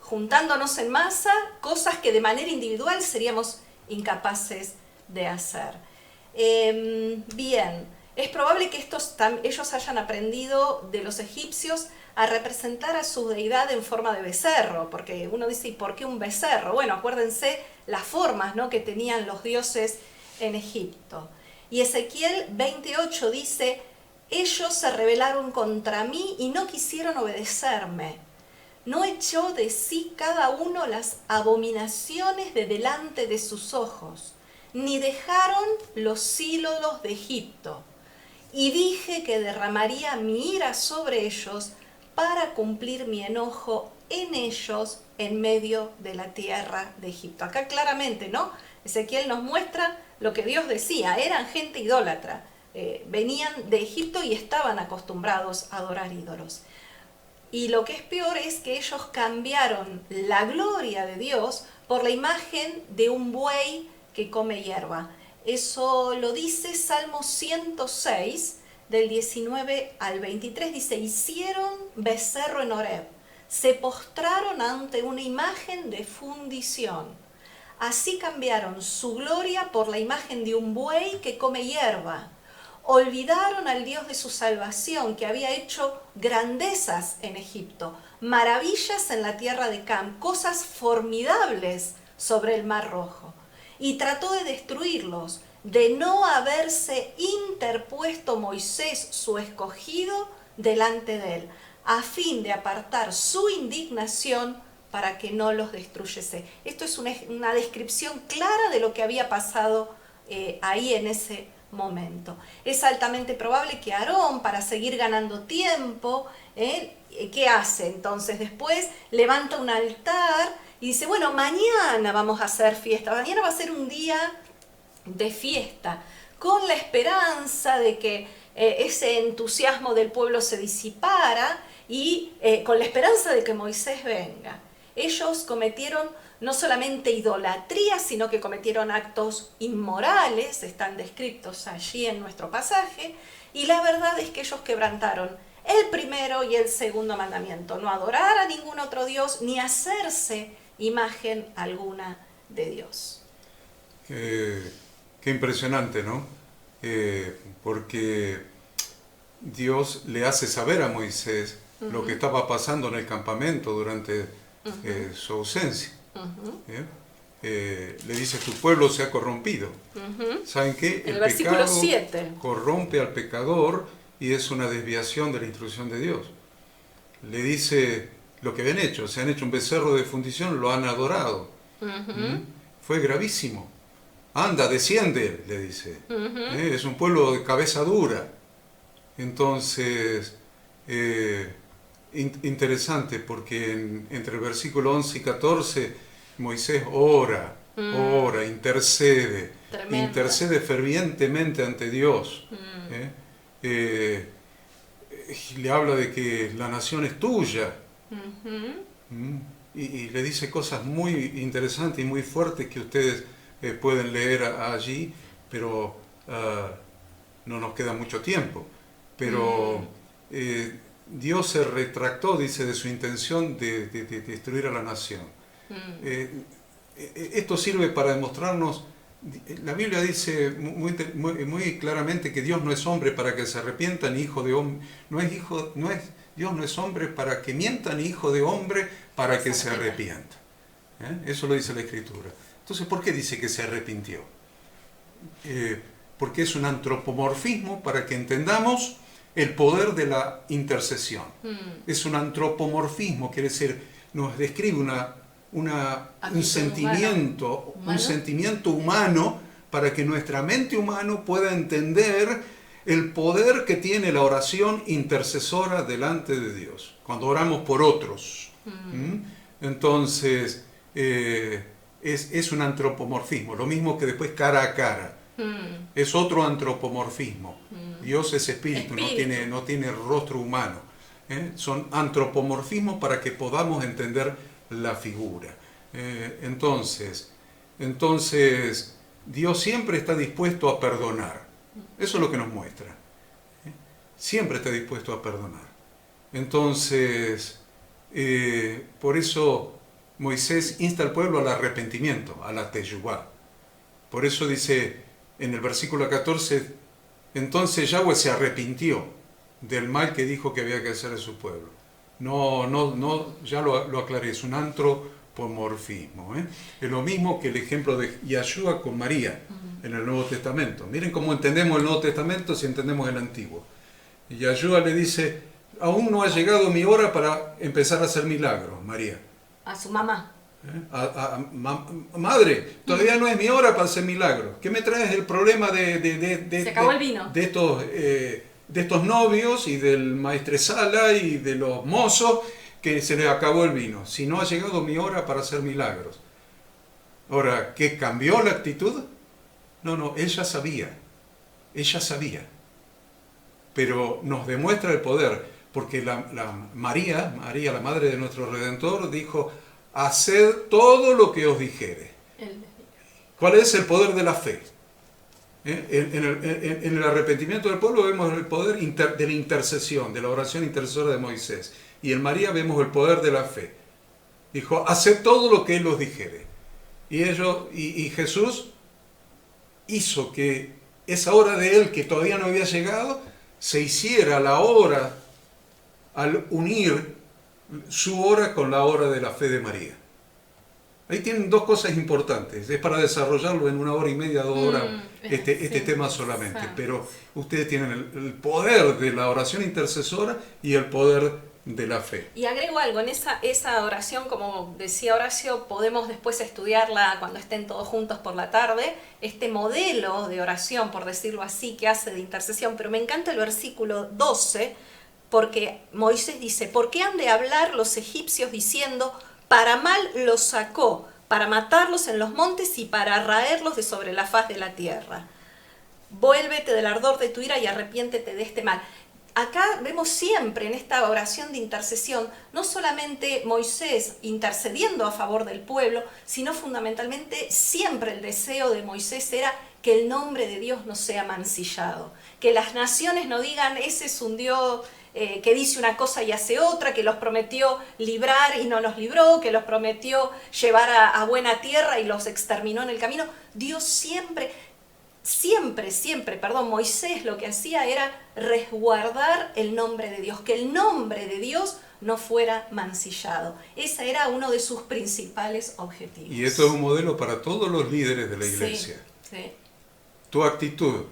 juntándonos en masa, cosas que de manera individual seríamos incapaces de hacer. Bien, es probable que ellos hayan aprendido de los egipcios a representar a su deidad en forma de becerro, porque uno dice: ¿y por qué un becerro? Bueno, acuérdense las formas, ¿no?, que tenían los dioses en Egipto. Y Ezequiel 28 dice: ellos se rebelaron contra mí y no quisieron obedecerme. No echó de sí cada uno las abominaciones de delante de sus ojos, ni dejaron los ídolos de Egipto. Y dije que derramaría mi ira sobre ellos para cumplir mi enojo en ellos en medio de la tierra de Egipto. Acá claramente, ¿no? Ezequiel nos muestra lo que Dios decía: eran gente idólatra, venían de Egipto y estaban acostumbrados a adorar ídolos. Y lo que es peor es que ellos cambiaron la gloria de Dios por la imagen de un buey que come hierba. Eso lo dice Salmo 106, del 19 al 23, dice: hicieron becerro en Horeb, se postraron ante una imagen de fundición. Así cambiaron su gloria por la imagen de un buey que come hierba. Olvidaron al Dios de su salvación, que había hecho grandezas en Egipto, maravillas en la tierra de Cam, cosas formidables sobre el Mar Rojo. Y trató de destruirlos, de no haberse interpuesto Moisés, su escogido, delante de él, a fin de apartar su indignación para que no los destruyese. Esto es una descripción clara de lo que había pasado ahí en ese momento. Es altamente probable que Aarón, para seguir ganando tiempo, ¿qué hace? Entonces después levanta un altar y dice: bueno, mañana vamos a hacer fiesta, mañana va a ser un día de fiesta, con la esperanza de que ese entusiasmo del pueblo se disipara y con la esperanza de que Moisés venga. Ellos cometieron no solamente idolatría, sino que cometieron actos inmorales, están descritos allí en nuestro pasaje, y la verdad es que ellos quebrantaron el primero y el segundo mandamiento, no adorar a ningún otro Dios, ni hacerse imagen alguna de Dios. Qué impresionante, ¿no? Porque Dios le hace saber a Moisés lo que estaba pasando en el campamento durante su ausencia. Le dice, tu pueblo se ha corrompido. ¿Saben qué? El versículo 7. Corrompe al pecador y es una desviación de la instrucción de Dios. Le dice lo que habían hecho, se han hecho un becerro de fundición, lo han adorado. Fue gravísimo. Anda, desciende, le dice. Es un pueblo de cabeza dura. Entonces, interesante, porque entre el versículo 11 y 14, Moisés ora, intercede, Tremendo. intercede fervientemente ante Dios. Le habla de que la nación es tuya. Y le dice cosas muy interesantes y muy fuertes que ustedes pueden leer allí, pero no nos queda mucho tiempo. Pero Dios se retractó, dice, de su intención de destruir a la nación. Esto sirve para demostrarnos, la Biblia dice muy claramente que Dios no es hombre para que se arrepienta, ni hijo de hombre, Dios no es hombre para que mienta, ni hijo de hombre para que se arrepienta. Eso lo dice la Escritura. Entonces, ¿por qué dice que se arrepintió? Porque es un antropomorfismo para que entendamos el poder de la intercesión. Es un antropomorfismo, quiere decir, nos describe un sentimiento humano para que nuestra mente humana pueda entender el poder que tiene la oración intercesora delante de Dios, cuando oramos por otros. Entonces, es un antropomorfismo, lo mismo que después cara a cara. Es otro antropomorfismo. Dios es espíritu. No tiene rostro humano. Son antropomorfismos para que podamos entender la figura. Entonces, Dios siempre está dispuesto a perdonar. Eso es lo que nos muestra. Siempre está dispuesto a perdonar. Entonces, por eso Moisés insta al pueblo al arrepentimiento, a la teshuvá. Por eso dice en el versículo 14, entonces Yahweh se arrepintió del mal que dijo que había que hacer a su pueblo. No, ya lo aclaré, es un antropomorfismo. Es lo mismo que el ejemplo de Yahshua con María en el Nuevo Testamento. Miren cómo entendemos el Nuevo Testamento si entendemos el Antiguo. Y Yahshua le dice, aún no ha llegado mi hora para empezar a hacer milagros, María. A su mamá. Madre, todavía no es mi hora para hacer milagros. ¿Qué me traes el problema Se acabó el vino. de estos novios y del maestresala y de los mozos que se les acabó el vino? Si no ha llegado mi hora para hacer milagros. Ahora, ¿qué cambió la actitud? No, ella sabía. Pero nos demuestra el poder, porque María, la madre de nuestro Redentor, dijo, haced todo lo que os dijere. ¿Cuál es el poder de la fe? En el arrepentimiento del pueblo vemos el poder de la intercesión, de la oración intercesora de Moisés. Y en María vemos el poder de la fe. Dijo, haced todo lo que Él os dijere. Y Jesús hizo que esa hora de Él, que todavía no había llegado, se hiciera la hora al unir su hora con la hora de la fe de María. Ahí tienen dos cosas importantes. Es para desarrollarlo en 1 hora y media, 2 horas, este tema solamente. Pero ustedes tienen el poder de la oración intercesora y el poder de la fe. Y agrego algo, en esa oración, como decía Horacio, podemos después estudiarla cuando estén todos juntos por la tarde, este modelo de oración, por decirlo así, que hace de intercesión. Pero me encanta el versículo 12, porque Moisés dice, ¿por qué han de hablar los egipcios diciendo, para mal los sacó, para matarlos en los montes y para raerlos de sobre la faz de la tierra? vuélvete del ardor de tu ira y arrepiéntete de este mal. Acá vemos siempre en esta oración de intercesión, no solamente Moisés intercediendo a favor del pueblo, sino fundamentalmente siempre el deseo de Moisés era que el nombre de Dios no sea mancillado, que las naciones no digan, ese es un Dios que dice una cosa y hace otra, que los prometió librar y no los libró, que los prometió llevar a buena tierra y los exterminó en el camino. Dios siempre, Moisés lo que hacía era resguardar el nombre de Dios, que el nombre de Dios no fuera mancillado. Ese era uno de sus principales objetivos. Y esto es un modelo para todos los líderes de la iglesia. Sí. Tu actitud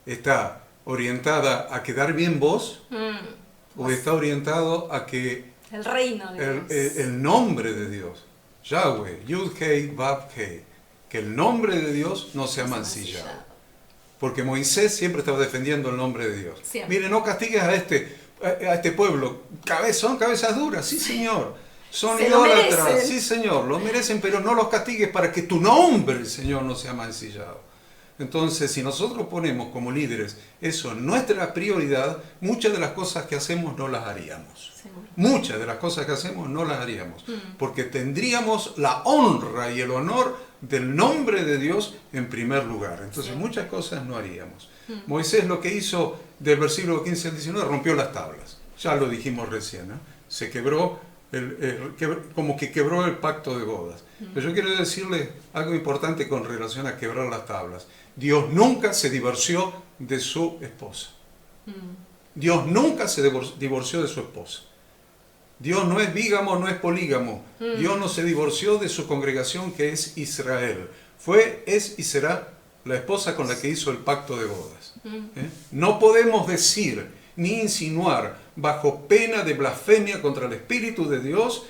está orientada a quedar bien vos o está orientado a que el reino de Dios, el nombre de Dios, Yahweh, Yud-Hei, Vav-Hei, que el nombre de Dios no sea mancillado. Porque Moisés siempre estaba defendiendo el nombre de Dios. Siempre. Mire, no castigues a este pueblo. Son cabezas duras, sí señor. Son idólatras, sí señor, lo merecen, pero no los castigues para que tu nombre, Señor, no sea mancillado. Entonces, si nosotros ponemos como líderes eso en nuestra prioridad, muchas de las cosas que hacemos no las haríamos. Muchas de las cosas que hacemos no las haríamos. Porque tendríamos la honra y el honor del nombre de Dios en primer lugar. Entonces, muchas cosas no haríamos. Moisés lo que hizo del versículo 15 al 19, rompió las tablas. Ya lo dijimos recién, ¿no? Se quebró, como que quebró el pacto de bodas. Pero yo quiero decirles algo importante con relación a quebrar las tablas. Dios nunca se divorció de su esposa. Dios nunca se divorció de su esposa. Dios no es bígamo, no es polígamo. Dios no se divorció de su congregación que es Israel. Fue, es y será la esposa con la que hizo el pacto de bodas. No podemos decir ni insinuar bajo pena de blasfemia contra el Espíritu de Dios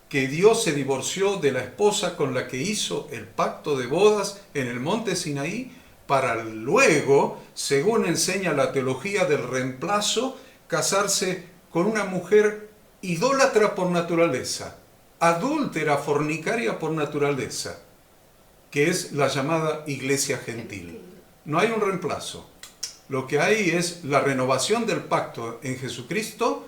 que Dios se divorció de la esposa con la que hizo el pacto de bodas en el monte Sinaí, para luego, según enseña la teología del reemplazo, casarse con una mujer idólatra por naturaleza, adúltera, fornicaria por naturaleza, que es la llamada iglesia gentil. No hay un reemplazo. Lo que hay es la renovación del pacto en Jesucristo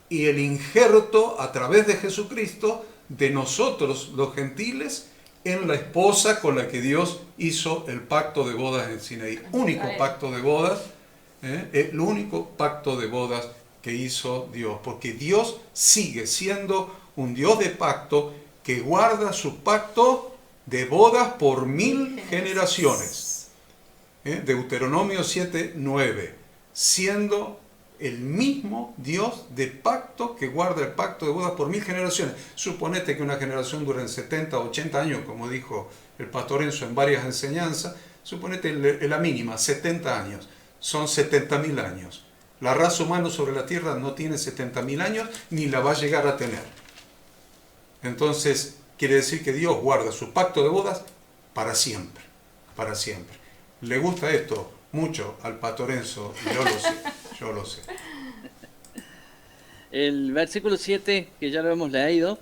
y el injerto a través de Jesucristo de nosotros los gentiles en la esposa con la que Dios hizo el pacto de bodas en Sinaí. Único pacto de bodas, el único pacto de bodas que hizo Dios, porque Dios sigue siendo un Dios de pacto que guarda su pacto de bodas por 1000 generaciones. Deuteronomio 7:9, siendo el mismo Dios de pacto que guarda el pacto de bodas por 1000 generaciones. Suponete que una generación dure 70 o 80 años, como dijo el pastor Enzo en varias enseñanzas. Suponete la mínima, 70 años. Son 70.000 años. La raza humana sobre la tierra no tiene 70.000 años, ni la va a llegar a tener. Entonces, quiere decir que Dios guarda su pacto de bodas para siempre. Para siempre. ¿Le gusta esto mucho al pastor Enzo? Yo lo sé. Yo lo sé. El versículo 7, que ya lo hemos leído,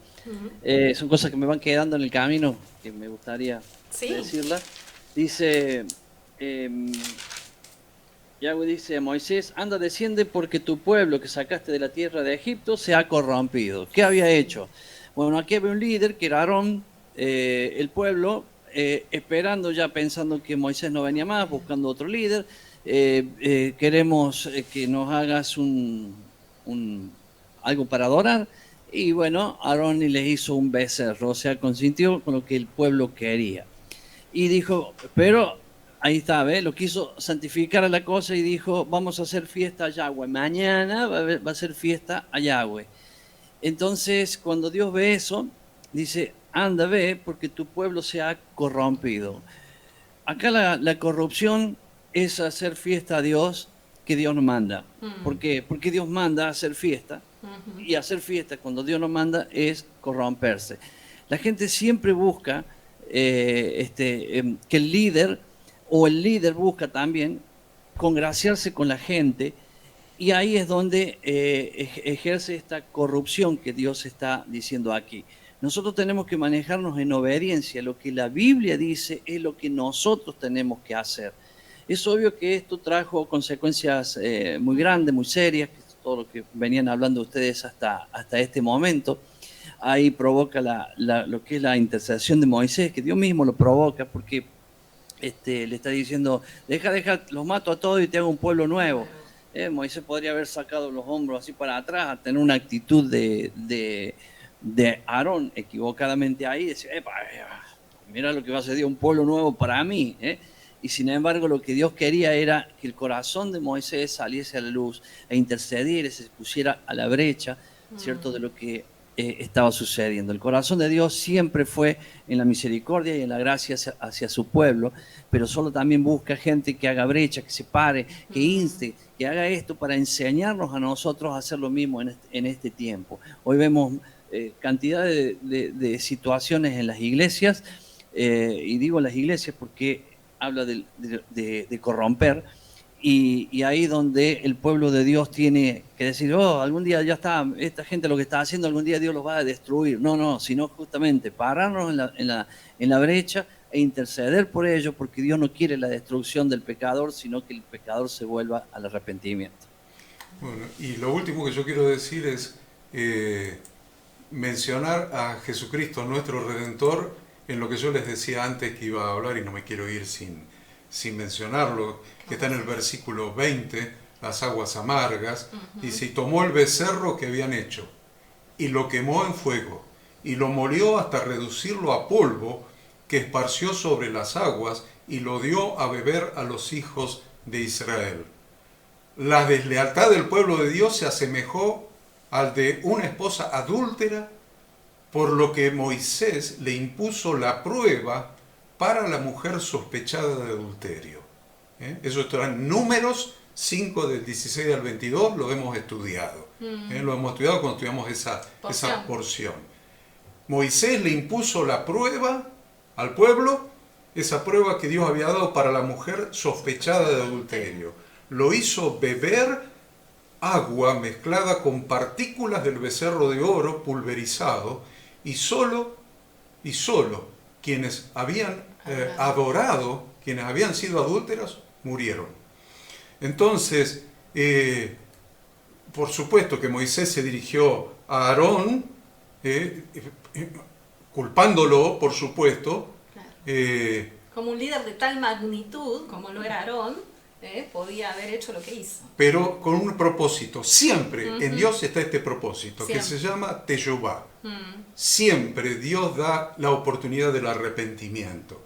son cosas que me van quedando en el camino, que me gustaría decirlas. Dice, Yahweh dice a Moisés, anda, desciende porque tu pueblo que sacaste de la tierra de Egipto se ha corrompido. ¿Qué había hecho? Bueno, aquí había un líder que era Aarón, el pueblo, esperando ya, pensando que Moisés no venía más, buscando otro líder. Queremos que nos hagas algo para adorar. Y bueno, Aarón les hizo un becerro, o sea, consintió con lo que el pueblo quería. Y dijo, pero ahí está, ¿ves? Lo quiso santificar a la cosa y dijo, vamos a hacer fiesta a Yahweh. Mañana va a ser fiesta a Yahweh. Entonces, cuando Dios ve eso, dice, anda, ve, porque tu pueblo se ha corrompido. Acá la corrupción es hacer fiesta a Dios que Dios nos manda. ¿Por qué? Porque Dios manda a hacer fiesta. Y hacer fiesta cuando Dios nos manda es corromperse. La gente siempre busca que el líder, o el líder busca también congraciarse con la gente, y ahí es donde ejerce esta corrupción que Dios está diciendo aquí. Nosotros tenemos que manejarnos en obediencia. Lo que la Biblia dice es lo que nosotros tenemos que hacer. Es obvio que esto trajo consecuencias muy grandes, muy serias, que es todo lo que venían hablando ustedes hasta este momento. Ahí provoca lo que es la intercesión de Moisés, que Dios mismo lo provoca, porque le está diciendo, deja, los mato a todos y te hago un pueblo nuevo. Moisés podría haber sacado los hombros así para atrás, tener una actitud de Aarón equivocadamente ahí, y decir, mira lo que va a ser Dios, un pueblo nuevo para mí. Y sin embargo lo que Dios quería era que el corazón de Moisés saliese a la luz e intercediera, se pusiera a la brecha, ¿cierto?, de lo que estaba sucediendo. El corazón de Dios siempre fue en la misericordia y en la gracia hacia su pueblo, pero solo también busca gente que haga brecha, que se pare, que inste, que haga esto para enseñarnos a nosotros a hacer lo mismo en este tiempo. Hoy vemos cantidad de situaciones en las iglesias, y digo las iglesias porque habla de corromper, y ahí donde el pueblo de Dios tiene que decir, algún día ya está, esta gente lo que está haciendo, algún día Dios los va a destruir. No, sino justamente pararnos en la brecha e interceder por ellos, porque Dios no quiere la destrucción del pecador, sino que el pecador se vuelva al arrepentimiento. Bueno, y lo último que yo quiero decir es mencionar a Jesucristo, nuestro Redentor, en lo que yo les decía antes que iba a hablar, y no me quiero ir sin mencionarlo, que está en el versículo 20, las aguas amargas, dice, y tomó el becerro que habían hecho, y lo quemó en fuego, y lo molió hasta reducirlo a polvo, que esparció sobre las aguas, y lo dio a beber a los hijos de Israel. La deslealtad del pueblo de Dios se asemejó al de una esposa adúltera, por lo que Moisés le impuso la prueba para la mujer sospechada de adulterio. Eso está en Números 5 del 16 al 22, lo hemos estudiado. Lo hemos estudiado cuando estudiamos esa porción. Moisés le impuso la prueba al pueblo, esa prueba que Dios había dado para la mujer sospechada de adulterio. Lo hizo beber agua mezclada con partículas del becerro de oro pulverizado, y solo quienes habían adorado, quienes habían sido adúlteras, murieron. Entonces, por supuesto que Moisés se dirigió a Aarón, culpándolo, por supuesto. Claro. Como un líder de tal magnitud, como lo era Aarón, podía haber hecho lo que hizo. Pero con un propósito. Siempre en Dios está este propósito, siempre, que se llama Teshuvá. Siempre Dios da la oportunidad del arrepentimiento.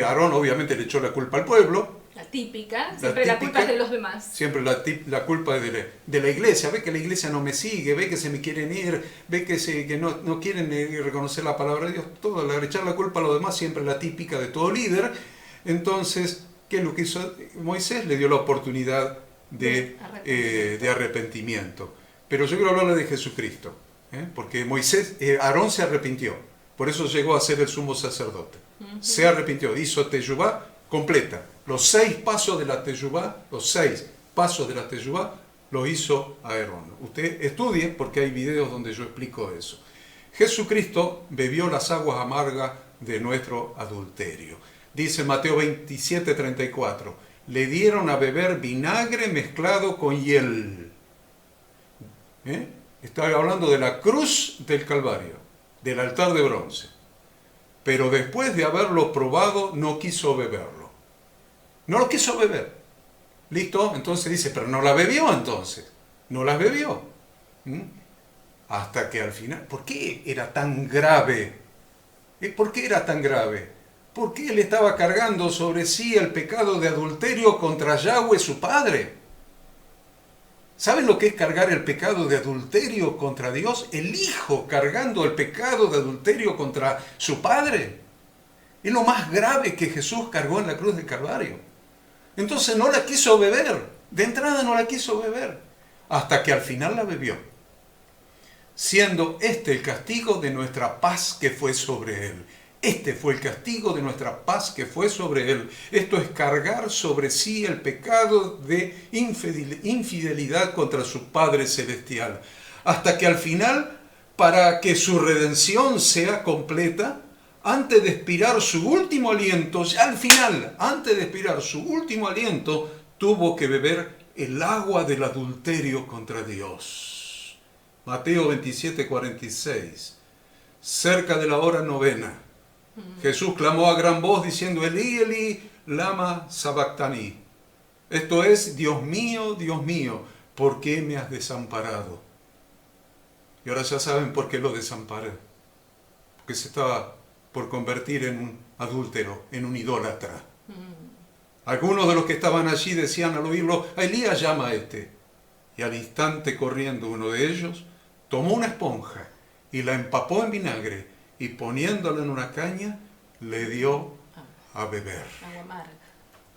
Aarón obviamente le echó la culpa al pueblo. La típica, siempre la culpa es de los demás. Siempre la culpa es de la iglesia. Ve que la iglesia no me sigue, ve que se me quieren ir, ve que no quieren reconocer la palabra de Dios. Todo, echar la culpa a los demás, siempre la típica de todo líder. Entonces, ¿qué es lo que hizo Moisés? Le dio la oportunidad de arrepentimiento. Pero yo quiero hablarle de Jesucristo, porque Aarón se arrepintió, por eso llegó a ser el sumo sacerdote. Se arrepintió, hizo teshuvá completa. Los 6 pasos de la teshuvá, lo hizo Aarón. Usted estudie, porque hay videos donde yo explico eso. Jesucristo bebió las aguas amargas de nuestro adulterio. Dice Mateo 27:34, le dieron a beber vinagre mezclado con hiel. Está hablando de la cruz del Calvario, del altar de bronce. Pero después de haberlo probado, no quiso beberlo. No lo quiso beber. ¿Listo? Entonces dice, pero no la bebió entonces. No las bebió. Hasta que al final, ¿por qué era tan grave? ¿Por qué era tan grave? Porque él estaba cargando sobre sí el pecado de adulterio contra Yahweh, su padre. ¿Saben lo que es cargar el pecado de adulterio contra Dios? El hijo cargando el pecado de adulterio contra su padre. Es lo más grave que Jesús cargó en la cruz del Calvario. Entonces no la quiso beber. De entrada no la quiso beber. Hasta que al final la bebió. Siendo este el castigo de nuestra paz que fue sobre él. Este fue el castigo de nuestra paz que fue sobre él. Esto es cargar sobre sí el pecado de infidelidad contra su Padre Celestial. Hasta que al final, para que su redención sea completa, antes de expirar su último aliento, ya al final, antes de expirar su último aliento, tuvo que beber el agua del adulterio contra Dios. Mateo 27:46. Cerca de la hora novena, Jesús clamó a gran voz diciendo: Elí, Elí, lama sabactani. Esto es: Dios mío, ¿por qué me has desamparado? Y ahora ya saben por qué lo desamparé. Porque se estaba por convertir en un adúltero, en un idólatra. Algunos de los que estaban allí decían al oírlo: Elías llama a este. Y al instante, corriendo uno de ellos, tomó una esponja y la empapó en vinagre, y poniéndola en una caña, le dio a beber. Agua amarga.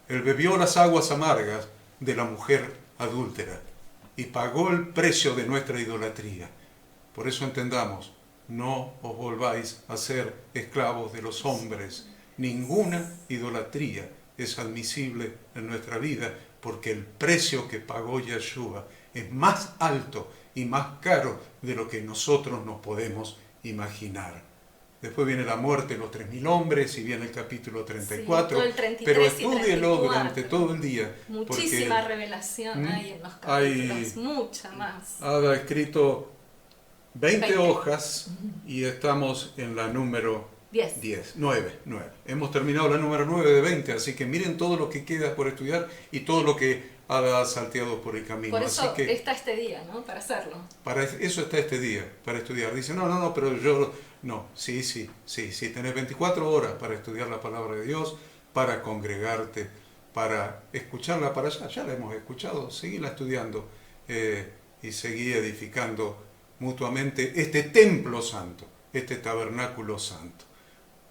Él bebió las aguas amargas de la mujer adúltera y pagó el precio de nuestra idolatría. Por eso entendamos: no os volváis a ser esclavos de los hombres. Ninguna idolatría es admisible en nuestra vida, porque el precio que pagó Yeshua es más alto y más caro de lo que nosotros nos podemos imaginar. Después viene la muerte de los 3.000 hombres y viene el capítulo 34, sí, todo el 33 pero y estúdielo 34. Durante todo el día. Muchísima revelación hay en los capítulos, mucha más. Ha escrito 20 hojas y estamos en la número 9. Hemos terminado la número 9 de 20, así que miren todo lo que queda por estudiar y todo lo que ha salteado por el camino. Por eso así que, está este día, ¿no? Para hacerlo. Para eso está este día, para estudiar. Dice, no, pero yo... No, sí, tenés 24 horas para estudiar la palabra de Dios, para congregarte, para escucharla para allá. Ya la hemos escuchado, seguíla estudiando y seguí edificando mutuamente este templo santo, este tabernáculo santo.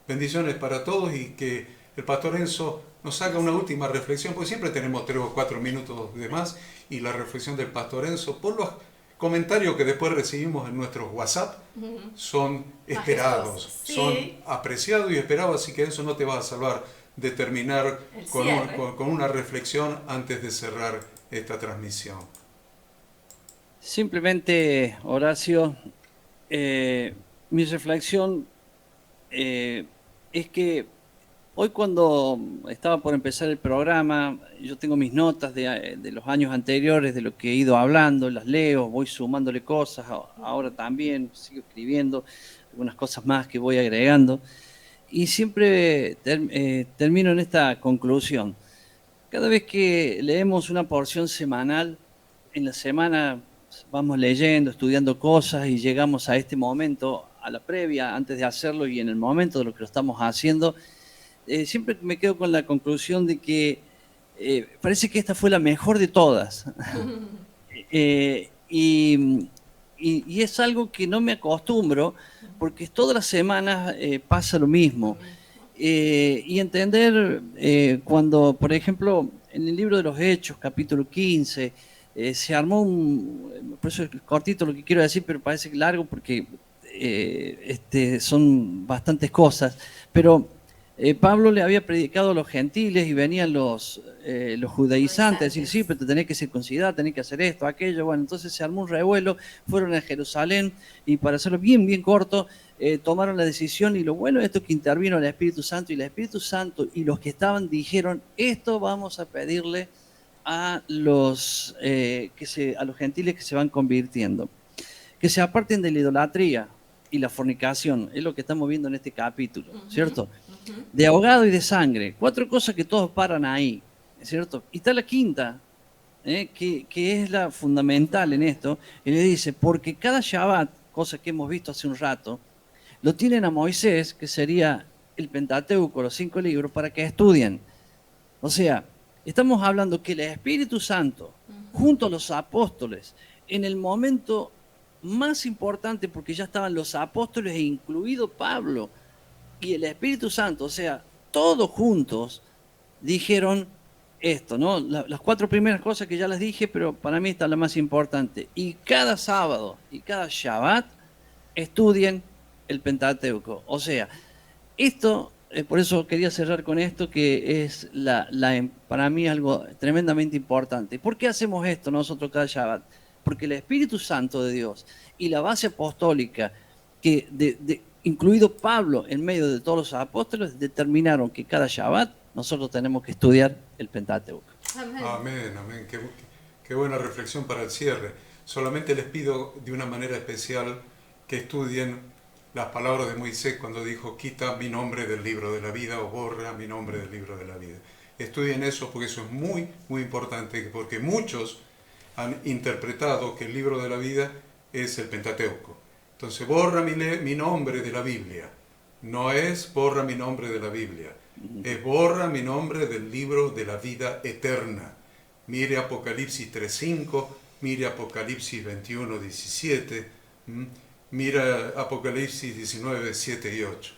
Bendiciones para todos y que el pastor Enzo nos haga una última reflexión, porque siempre tenemos 3 o 4 minutos de más, y la reflexión del pastor Enzo, por los comentarios que después recibimos en nuestros WhatsApp, son esperados, sí, son apreciados y esperados, así que Enzo no te va a salvar de terminar con una reflexión antes de cerrar esta transmisión. Simplemente, Horacio, mi reflexión es que hoy, cuando estaba por empezar el programa, yo tengo mis notas de los años anteriores, de lo que he ido hablando, las leo, voy sumándole cosas, ahora también sigo escribiendo algunas cosas más que voy agregando, y siempre termino en esta conclusión. Cada vez que leemos una porción semanal, en la semana vamos leyendo, estudiando cosas y llegamos a este momento, a la previa, antes de hacerlo y en el momento de lo que lo estamos haciendo, siempre me quedo con la conclusión de que parece que esta fue la mejor de todas. Y es algo que no me acostumbro, porque todas las semanas pasa lo mismo. Y entender cuando, por ejemplo, en el libro de los Hechos, capítulo 15, se armó por eso es cortito lo que quiero decir, pero parece largo porque son bastantes cosas, pero Pablo le había predicado a los gentiles y venían los judaizantes a decir, sí, pero te tenés que circuncidar, tenés que hacer esto, aquello. Bueno, entonces se armó un revuelo, fueron a Jerusalén y, para hacerlo bien corto, tomaron la decisión, y lo bueno de esto es que intervino el Espíritu Santo, y el Espíritu Santo y los que estaban dijeron, esto vamos a pedirle a los gentiles que se van convirtiendo, que se aparten de la idolatría y la fornicación. Es lo que estamos viendo en este capítulo, ¿cierto? De ahogado y de sangre. 4 cosas que todos paran ahí, ¿cierto? Y está la quinta, que es la fundamental en esto, y le dice, porque cada Shabbat, cosa que hemos visto hace un rato, lo tienen a Moisés, que sería el Pentateuco, los 5 libros, para que estudien. O sea, estamos hablando que el Espíritu Santo, junto a los apóstoles, en el momento más importante, porque ya estaban los apóstoles e incluido Pablo, y el Espíritu Santo, o sea, todos juntos dijeron esto, ¿no? Las 4 primeras cosas que ya las dije, pero para mí esta es la más importante. Y cada sábado y cada Shabbat estudien el Pentateuco. O sea, esto, por eso quería cerrar con esto, que es para mí algo tremendamente importante. ¿Por qué hacemos esto nosotros cada Shabbat? Porque el Espíritu Santo de Dios y la base apostólica, que incluido Pablo, en medio de todos los apóstoles, determinaron que cada Shabbat nosotros tenemos que estudiar el Pentateuco. Amén. Amén, amén. Qué buena reflexión para el cierre. Solamente les pido de una manera especial que estudien las palabras de Moisés cuando dijo: quita mi nombre del libro de la vida, o borra mi nombre del libro de la vida. Estudien eso, porque eso es muy, muy importante, porque muchos han interpretado que el libro de la vida es el Pentateuco. Entonces, borra mi nombre de la Biblia. No es borra mi nombre de la Biblia, es borra mi nombre del libro de la vida eterna. Mire Apocalipsis 3:5, mire Apocalipsis 21:17, mira Apocalipsis 19:7 y 8.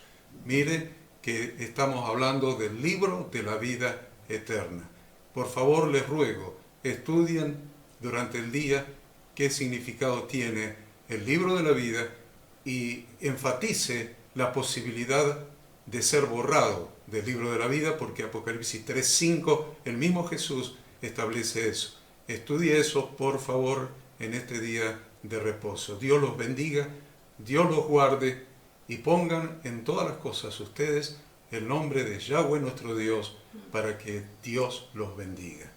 Mire que estamos hablando del libro de la vida eterna. Por favor, les ruego, estudien durante el día qué significado tiene el libro de la vida y enfatice la posibilidad de ser borrado del libro de la vida, porque Apocalipsis 3:5, el mismo Jesús establece eso. Estudie eso, por favor, en este día de reposo. Dios los bendiga, Dios los guarde, y pongan en todas las cosas ustedes el nombre de Yahweh nuestro Dios, para que Dios los bendiga.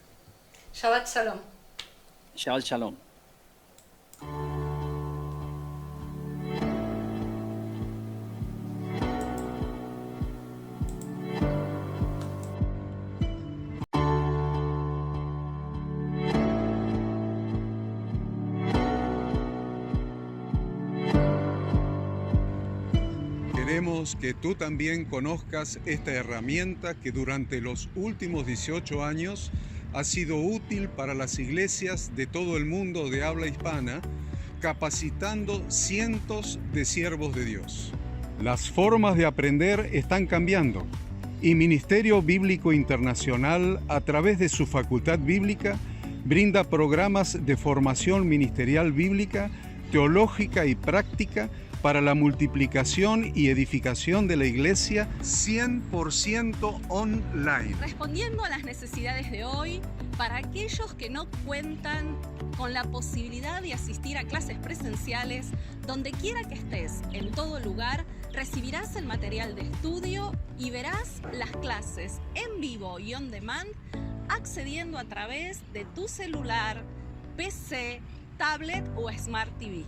Shabbat Shalom. Shabbat Shalom. Queremos que tú también conozcas esta herramienta que durante los últimos 18 años ha sido útil para las iglesias de todo el mundo de habla hispana, capacitando cientos de siervos de Dios. Las formas de aprender están cambiando y Ministerio Bíblico Internacional, a través de su facultad bíblica, brinda programas de formación ministerial bíblica, teológica y práctica para la multiplicación y edificación de la iglesia 100% online. Respondiendo a las necesidades de hoy, para aquellos que no cuentan con la posibilidad de asistir a clases presenciales, donde quiera que estés, en todo lugar, recibirás el material de estudio y verás las clases en vivo y on demand, accediendo a través de tu celular, PC, tablet o Smart TV.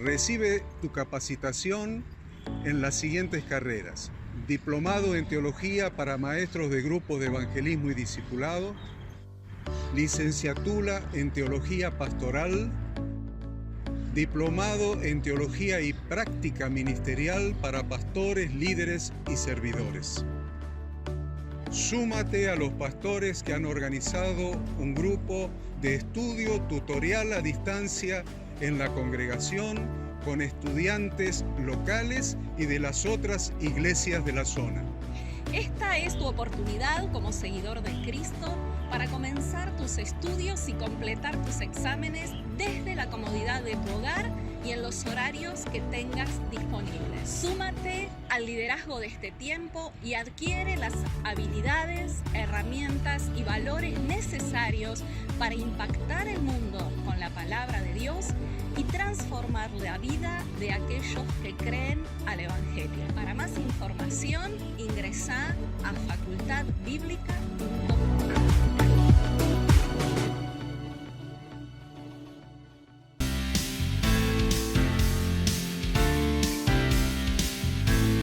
Recibe tu capacitación en las siguientes carreras: diplomado en teología para maestros de grupos de evangelismo y discipulado, licenciatura en teología pastoral, diplomado en teología y práctica ministerial para pastores, líderes y servidores. Súmate a los pastores que han organizado un grupo de estudio tutorial a distancia en la congregación con estudiantes locales y de las otras iglesias de la zona. Esta es tu oportunidad como seguidor de Cristo para comenzar tus estudios y completar tus exámenes desde la comodidad de tu hogar y en los horarios que tengas disponibles. Súmate al liderazgo de este tiempo y adquiere las habilidades, herramientas y valores necesarios para impactar el mundo con la palabra de Dios y transformar la vida de aquellos que creen al Evangelio. Para más información, ingresá a Facultad Bíblica.